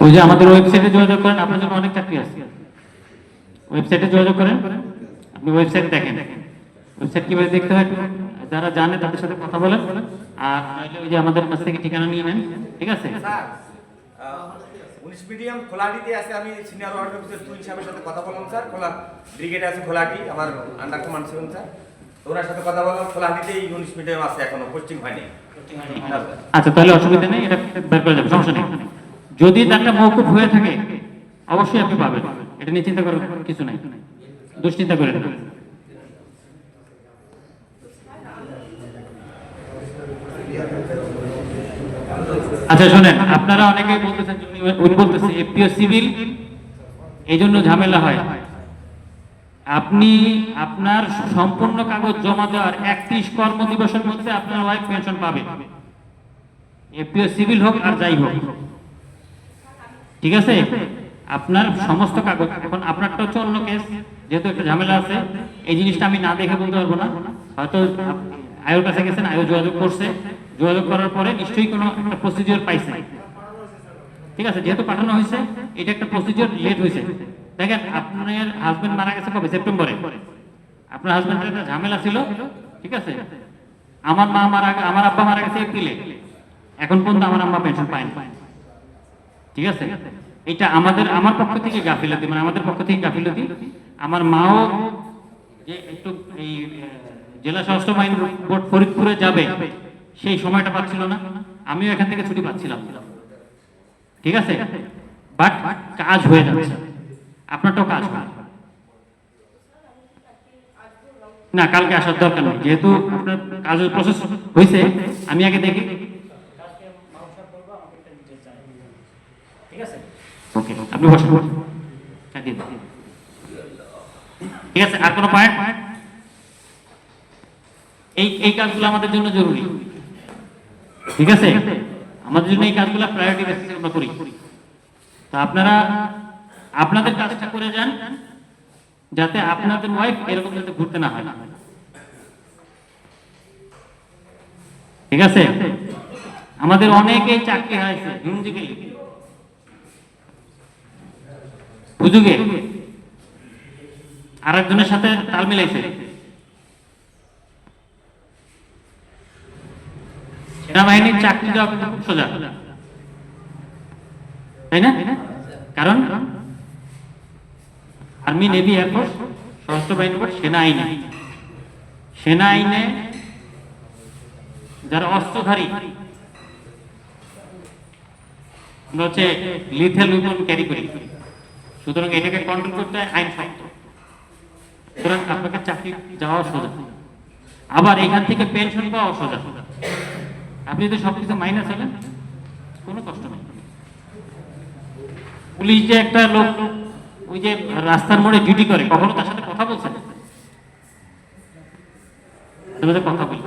ওই যে আমাদের ওয়েবসাইটে যোগাযোগ করেন, আপনার জন্য অনেক চাকরি আছে, ওয়েবসাইটে যোগাযোগ করেন, আপনি ওয়েবসাইট দেখেন, ওয়েবসাইট কিভাবে দেখতে হয় যারা জানে তাদের সাথে কথা বলেন, আর নাহলে ওই যে আমাদের কাছ থেকে ঠিকানা নিয়ে নেন, ঠিক আছে? স্যার, 19 মিডিয়াম খোলাটিতে আছে, আমি সিনিয়র ওয়ার্ড অফিসার 2 হিসাবের সাথে কথা বললাম স্যার। খোলা ব্রিগেড আছে খোলাটি, আমার আন্ডার কমান্ড ছিলেন স্যার, তো ওনার সাথে কথা বললাম, খোলাটিতেই 19 মিডিয়াম আছে, এখনো পোস্টিং হয়নি। আচ্ছা, তাহলে অসুবিধা নেই, এটা বের করা যাবে, সমস্যা নেই। যদি তারটা মওকুফ হয়ে থাকে অবশ্যই আপনি পাবেন, এটা নিয়ে চিন্তা করার কিছু নাই, দুশ্চিন্তা করেন না। আচ্ছা শোনেন, আপনারা অনেকেই বলতেছেন, উনি বলতেছে এফপিও সিভিল এই জন্য ঝামেলা হয়। আপনি আপনার সম্পূর্ণ কাগজ জমা দেওয়ার 31 কর্মদিবসের মধ্যে আপনার ওয়াইফ পেনশন পাবে, এফপিও সিভিল হোক আর যাই হোক, ঠিক আছে? আপনার সমস্ত কাগজ, এখন আপনারটা হচ্ছে অন্য কেস, যেহেতু একটা ঝামেলা আছে, এই জিনিসটা আমি না দেখে বলতে পারবো না। হয়তো আয়োর কাছে গেছেন, আয়ো যোগাযোগ করছে, যোগাযোগ করার পরে নিশ্চয়ই কোনো একটা প্রসিডিওর পাইছে, ঠিক আছে? যেহেতু পাঠানো হয়েছে, এটা একটা প্রসিডিওর লেট হয়েছে। দেখেন, আপনার হাজবেন্ড মারা গেছে কবে? সেপ্টেম্বরে। আপনার হাজবেন্ডের একটা ঝামেলা ছিল, ঠিক আছে? আমার আব্বা মারা গেছে এপ্রিলে, এখন পর্যন্ত আমার আম্মা পেনশন পায়নি, ঠিক আছে? এটা আমার পক্ষ থেকে গাফিলতি, মানে আমাদের পক্ষ থেকে গাফিলতি। আমার মাও যে একটু এই জেলা সশস্ত্র বাহিনী বোর্ড ফরিদপুরে যাবে, সেই সময়টা পাচ্ছিল না, আমিও এখান থেকে ছুটি পাচ্ছিলাম, ঠিক আছে? বাট কাজ হয়ে যাচ্ছে, আপনারটাও কাজ হয় না, কালকে আসার দরকার নেই, যেহেতু আপনার কাজের প্রসেস হয়েছে। আমি আগে দেখি, ওকে, আপনি বসেন, ঠিক আছে? আর কোনো পয়েন্ট? এই কাজগুলো আমাদের জন্য জরুরি, ঠিক আছে? আমাদের জন্য এই কাজগুলো প্রায়োরিটি বেসিসে আমরা করি। তো আপনারা আপনাদের কাজটা করে যান, যাতে আপনাদের ওয়াইফ এরকম যাতে ঘুরতে না হয়, ঠিক আছে? আমাদের অনেকেই চাকরি হয়েছে সুযোগে, আর একজনের সাথে তাল মিলাইছে। সেনাবাহিনীর চাকরি দেওয়া কিন্তু খুব সোজা, তাই না? কারণ আর্মি, নেভি, এয়ারফোর্স, সশস্ত্র বাহিনী, সেনা আইনে যারা অস্ত্রধারী, আমরা হচ্ছে লিথেল উইপন ক্যারি করি, সুতরাং এটাকে কন্ট্রোল করতে আইন শক্ত, সুতরাং আপনাকে চাকরি যাওয়া সোজা, আবার এখান থেকে পেনশন পাওয়া সোজা। আপনি যদি সবকিছু মাইনাস হলেন, কোনো কষ্ট নেই। পুলিশ যে একটা লোক ওই যে রাস্তার মোড়ে ডিউটি করে, কখনো তার সাথে কথা বলছেন? কথা বলি,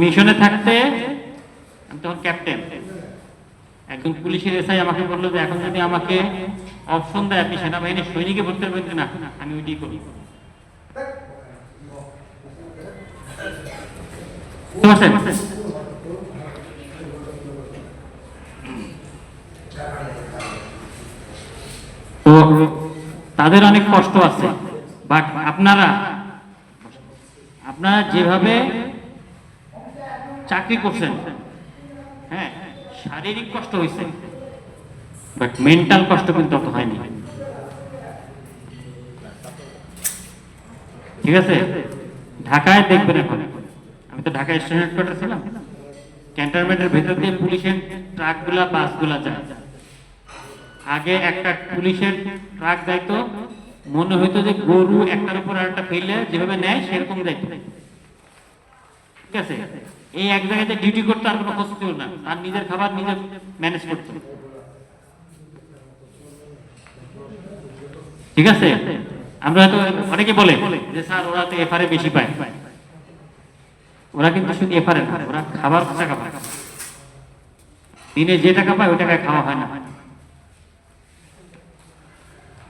মিশনে থাকতে আমি তখন ক্যাপ্টেন, একজন পুলিশের এসআই আমাকে বললো যে এখন যদি আমাকে অপশন দেয় আপনি সেনাবাহিনীর সৈনিকে ভর্তি করবেন না, আমি ওইটাই করি। তো তাদের অনেক কষ্ট আছে, বাট আপনারা যেভাবে চাকরি করছেন, হ্যাঁ, শারীরিক কষ্ট হয়েছে, বাট মেন্টাল কষ্ট কিন্তু অত হয়নি, ঠিক আছে? ঢাকায় দেখবেন, এখন আমি তো ঢাকা স্টেশন হেডকোয়ার্টার ছিলাম, ক্যান্টনমেন্টের ভেতর দিয়ে পুলিশের ট্রাকগুলা, বাসগুলা যায়। আগে একটা পুলিশের ট্রাক যাইতো, মনে হইতো যে গরু একটার উপর আরেকটা ফেলে যেভাবে নেয় সেরকম যাইতো, ঠিক আছে? এই এক জায়গাতে ডিউটি করতে আর কোনো কষ্ট ছিল না, আর নিজের খাবার নিজে ম্যানেজ করতো, ঠিক আছে? আমরা হয়তো অনেকে বলে যে স্যার ওরা তো এফআরএ বেশি পায়, ওরা কিন্তু শুধু এফআরএ না, ওরা খাবার টাকা পায়, দিনে যে টাকা পায় ওই টাকায় খাওয়া হয় না।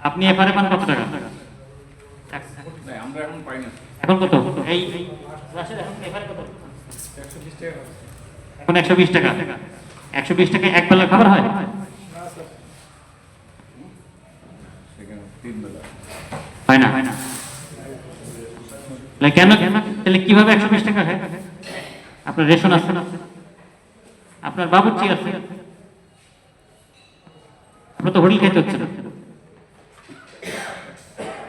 আপনি এফআরএ পান কত টাকা? আমরা এখন পাই না। এখন কত? এই এখন 120 টাকা। 120 টাকা এক বেলা খাবার হয়? হয় না। কেন? তাহলে কিভাবে 120 টাকা হয়? আপনার রেশন আছে না, আপনার বাবুর্চি আছে, আপনার তো হোটেল খেতে হচ্ছে না,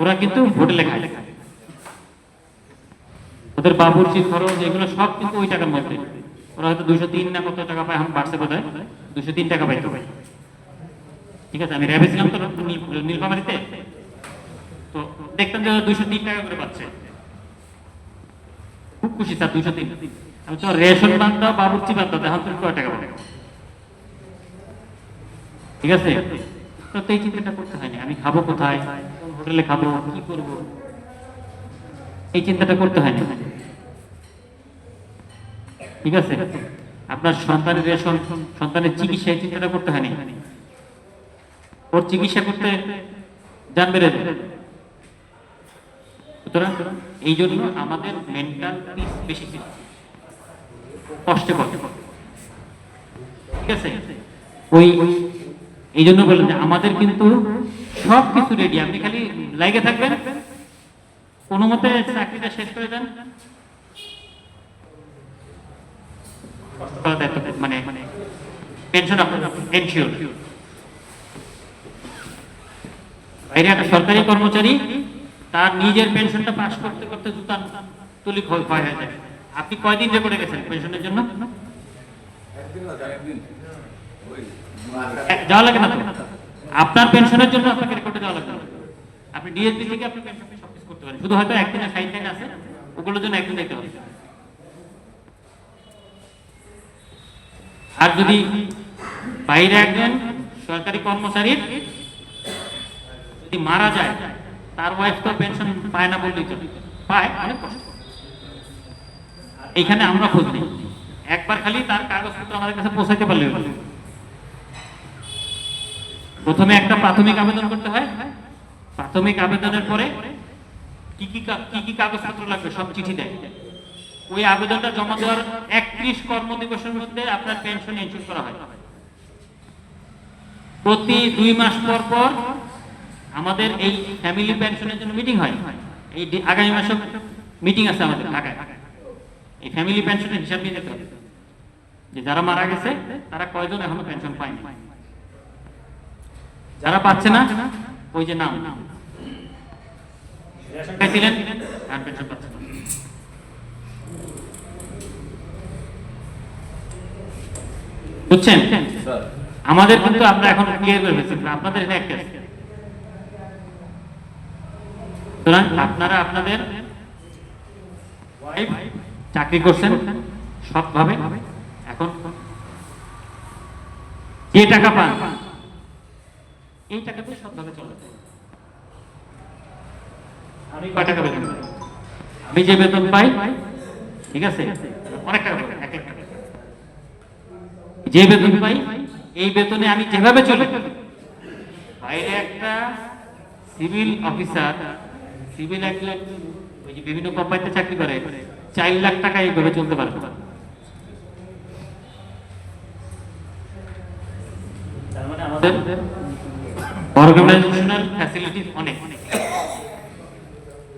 ওরা কিন্তু হোটেলে খায়। ওদের বাবুর্চি খরচ এগুলো সব কিন্তু ওই টাকার মধ্যে। ওরা হয়তো 203 না কত টাকা পায়, এখন বাড়ছে বোধ হয় 203 টাকা পাইতো। ঠিক আছে, আমি র্যাবে ছিলাম তো নীলফামারীতে, তো দেখতাম যে 203 টাকা করে পাচ্ছে। খুব খুশি স্যার 203। আমি তো রেশন বাদ দাও, বাবুর্চি বাদ দাও, এখন তুমি কয় টাকা পাবে? ঠিক আছে, তো এই চিন্তাটা করতে হয়নি আমি খাবো কোথায়, কোন হোটেলে খাবো, কি করব, এই চিন্তাটা করতে হয়নি। ঠিক আছে, আপনার সন্তানের রেশন, সন্তানের চিকিৎসা, এই চিন্তাটা করতে হয়নি। ওর চিকিৎসা করতে জান বেড়ে যাবে। সুতরাং এই জন্য আমাদের মেন্টাল পিস বেশি কষ্টে পড়ে। ঠিক আছে, ওই এই জন্য বললেন যে আমাদের কিন্তু সব কিছু রেডি, আপনি খালি লাইগে থাকবেন, কোনো মতে চাকরিটা শেষ করে দেন, মানে পেনশন আপনার এনশিওর। বাইরে একটা সরকারি কর্মচারী তার নিজের পেনশনটা পাস করতে করতে জুতা তুলি ক্ষয় হয়ে যায়। আপনি কয়দিন রেকর্ডে গেছেন পেনশনের জন্য? যাওয়া লাগে না তো, আপনার পেনশনের জন্য আপনাকে রেকর্ডে যাওয়া লাগবে না। আপনি ডিএসবি থেকে আপনি পেনশন সবকিছু করতে পারেন, শুধু হয়তো একদিনের সাইড লাইন আছে, ওগুলোর জন্য একদিন দেখতে হবে। আর যদি বাইরে একজন সরকারি কর্মচারীর যদি মারা যায়, তার ওয়াইফ তো পেনশন পায় না বললেই চলে, পায়, অনেক কষ্ট। এইখানে আমরা খোঁজ নিই, একবার খালি তার কাগজপত্র আমাদের কাছে পৌঁছাইতে পারলে হলো। প্রথমে একটা প্রাথমিক আবেদন করতে হয়, প্রাথমিক আবেদনের পরে কি কি কাগজপত্র লাগবে সব চিঠি দেয়। ওই আবেদনটা জমা দেওয়ার 31 কর্মদিবসের মধ্যে আপনার পেনশন এনশিওর করা হয়। প্রতি 2 মাস পর পর আমাদের এই ফ্যামিলি পেনশনের জন্য মিটিং হয়। এই আগামী মাসে মিটিং আছে আমাদের ঢাকায়। এই ফ্যামিলি পেনশনের হিসাব নিয়ে যেতে হবে যে যারা মারা গেছে তারা কয়জন এখনো পেনশন পায়নি, যারা পাচ্ছে না ওই যে নাম খাইছিলেন আর পেনশন পাচ্ছে না। বুঝছেন? আমাদের কিন্তু আমরা এখন ক্লিয়ার করে ফেলছি, আপনাদের এটা একটা। সুতরাং আপনারা আপনাদের চাকরি করছেন সৎভাবে, এখন যে টাকা পান এই টাকাতে সৎভাবে চলে। আমি কয় টাকা বেতন পাই? আমি যে বেতন পাই, ঠিক আছে, অনেক টাকা পাই, 1 লাখ টাকা। যে বেতন পাই এই বেতনে আমি যেভাবে চলি, বাইরে একটা সিভিল অফিসার, সিভিল একজন ওই যে বিভিন্ন কোম্পানিতে চাকরি করে, 4 লাখ টাকা এইভাবে চলতে পারে। তার মানে আমাদের অর্গানাইজেশনাল ফ্যাসিলিটি অনেক।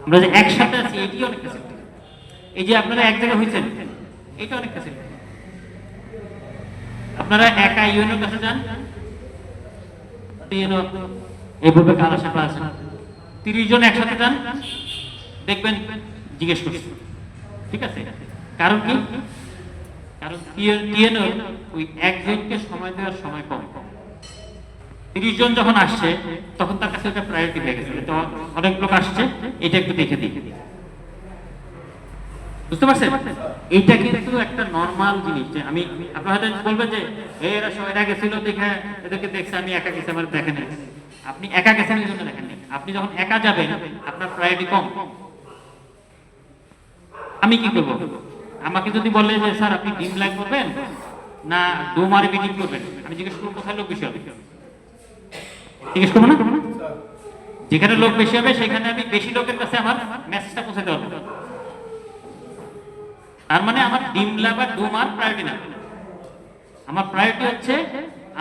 আমরা যে একসাথে আছি এটি অনেক ফ্যাসিলিটি। এই যে আপনারা এক জায়গায় হয়েছেন এটা অনেক ফ্যাসিলিটি। আপনারা একা ইউএনওর কাছে যান, ইউএনও এইভাবে কারা সাপা আছে, 30 জন একসাথে যান, দেখবেন জিজ্ঞেস করছে। ঠিক আছে, কারণ কি? কারণ ইউএনও ওই একজনকে সময় দেওয়ার সময় কম। 30 জন যখন আসছে তখন তার কাছে একটা প্রায়োরিটি হয়ে গেছে, তো অনেক লোক আসছে, এটা একটু দেখে দিই। বুঝতে পারছেন? এইটা কিন্তু একটা নরমাল জিনিস। যে আমি আপনারা হয়তো বলবেন যে এরা সবাই গেছিল দেখে এদেরকে দেখছে, আমি একা গেছি আমার দেখেন। আপনি একা গেছেন এই জন্য দেখেননি। আপনি যখন একা যাবেন আপনার প্রায়োরিটি কম। আমি কি করব? আমাকে যদি বলে যে স্যার আপনি ডিম লাইন করবেন না ডোমারে মিটিং করবেন, আমি জিজ্ঞেস করবো কোথায় লোক বেশি হবে। জিজ্ঞেস করবো না? যেখানে লোক বেশি হবে সেখানে আমি বেশি লোকের কাছে আমার মেসেজটা পৌঁছাতে পারবো। তার মানে আমার ডিমলা বা ডোমার প্রায়োরিটি না, আমার প্রায়োরিটি হচ্ছে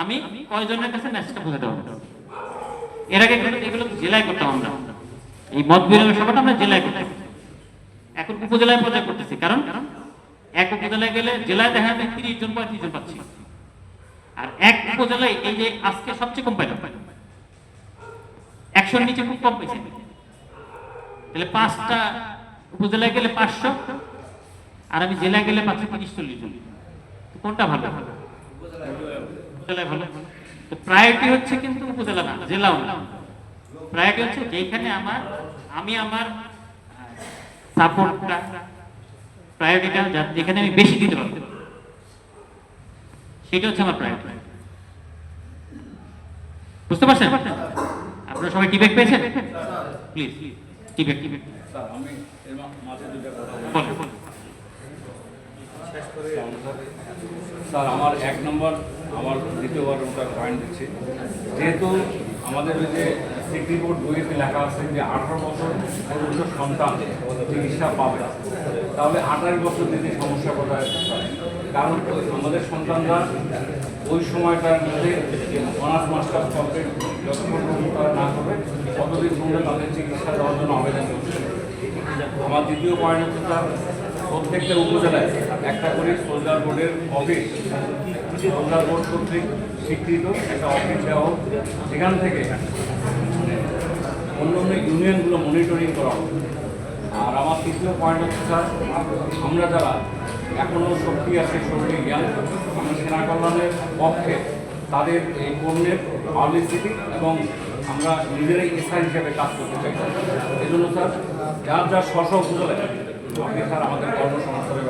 আমি কয়জনের কাছে মেসেজটা পৌঁছাতে পারবো। এর আগে এগুলো জেলায় করতাম আমরা, এই মত বিনিময় সভাটা আমরা জেলায় করতাম। এখন উপজেলায় পর্যায়ে করতেছি, কারণ এক উপজেলায় গেলে জেলায় দেখা যাবে 30 জন 35 জন পাচ্ছি, আর এক উপজেলায় এই যে আজকে সবচেয়ে কম পাইলাম, 100-র নিচে খুব কম পেয়েছে। তাহলে 5টা উপজেলায় গেলে 500, আর আমি জেলায় গেলে পাচ্ছি 30-40 জন। তো কোনটা ভালো? উপজেলায় ভালো। তো প্রায়োরিটি হচ্ছে কিন্তু উপজেলা না, জেলাও না। প্রায়োরিটি হচ্ছে যেখানে আমি আমার সাপোর্টটা, প্রায়োরিটিটা যেখানে আমি বেশি দিতে পারবো, সেটা হচ্ছে আমার প্রায়োরিটি। বুঝতে পারছেন? আপনারা সবাই টিবেক পেয়েছেন? প্লিজ টিবেক। স্যার আমি এর মাঝে দুটো কথা বলেন। শেষ করে স্যার আমার 1 নম্বর আমার দ্বিতীয়বার ওটা পয়েন্ট দিচ্ছি, যেহেতু আমাদের ওই যে সিটি বোর্ড বইতে লেখা আছে যে 18 বছর পর্যন্ত সন্তান চিকিৎসা পাবে, তাহলে 28 বছর যদি সমস্যা কোথায়? কারণ আমাদের সন্তানরা ওই সময়টার মধ্যে অনার্স মাস্টার্স কমপ্লিট যতক্ষণ তারা না করবে ততদিন পর্যন্ত তাদের চিকিৎসা দেওয়ার জন্য আবেদন করছে। আমার দ্বিতীয় পয়েন্ট হচ্ছে স্যার, প্রত্যেকটা উপজেলায় একটা করে সোলজার বোর্ডের অফিস, সোলজার বোর্ড কর্তৃক স্বীকৃত একটা অফিস দেওয়া হোক, যেখান থেকে অন্য অন্য ইউনিয়নগুলো মনিটরিং করা হোক। আর আমার তৃতীয় পয়েন্ট হচ্ছে স্যার, আমরা যারা এখনও শক্তি আছে, শরীরে জ্ঞান, আমরা সেনা কল্যাণের পক্ষে তাদের এই পণ্যের পাবলিসিটি এবং আমরা নিজেরাই এসআই হিসেবে কাজ করতে চাই। এই জন্য স্যার যার স্ব উপজেলায় আপনি স্যার আমাদের কর্মসংস্থানের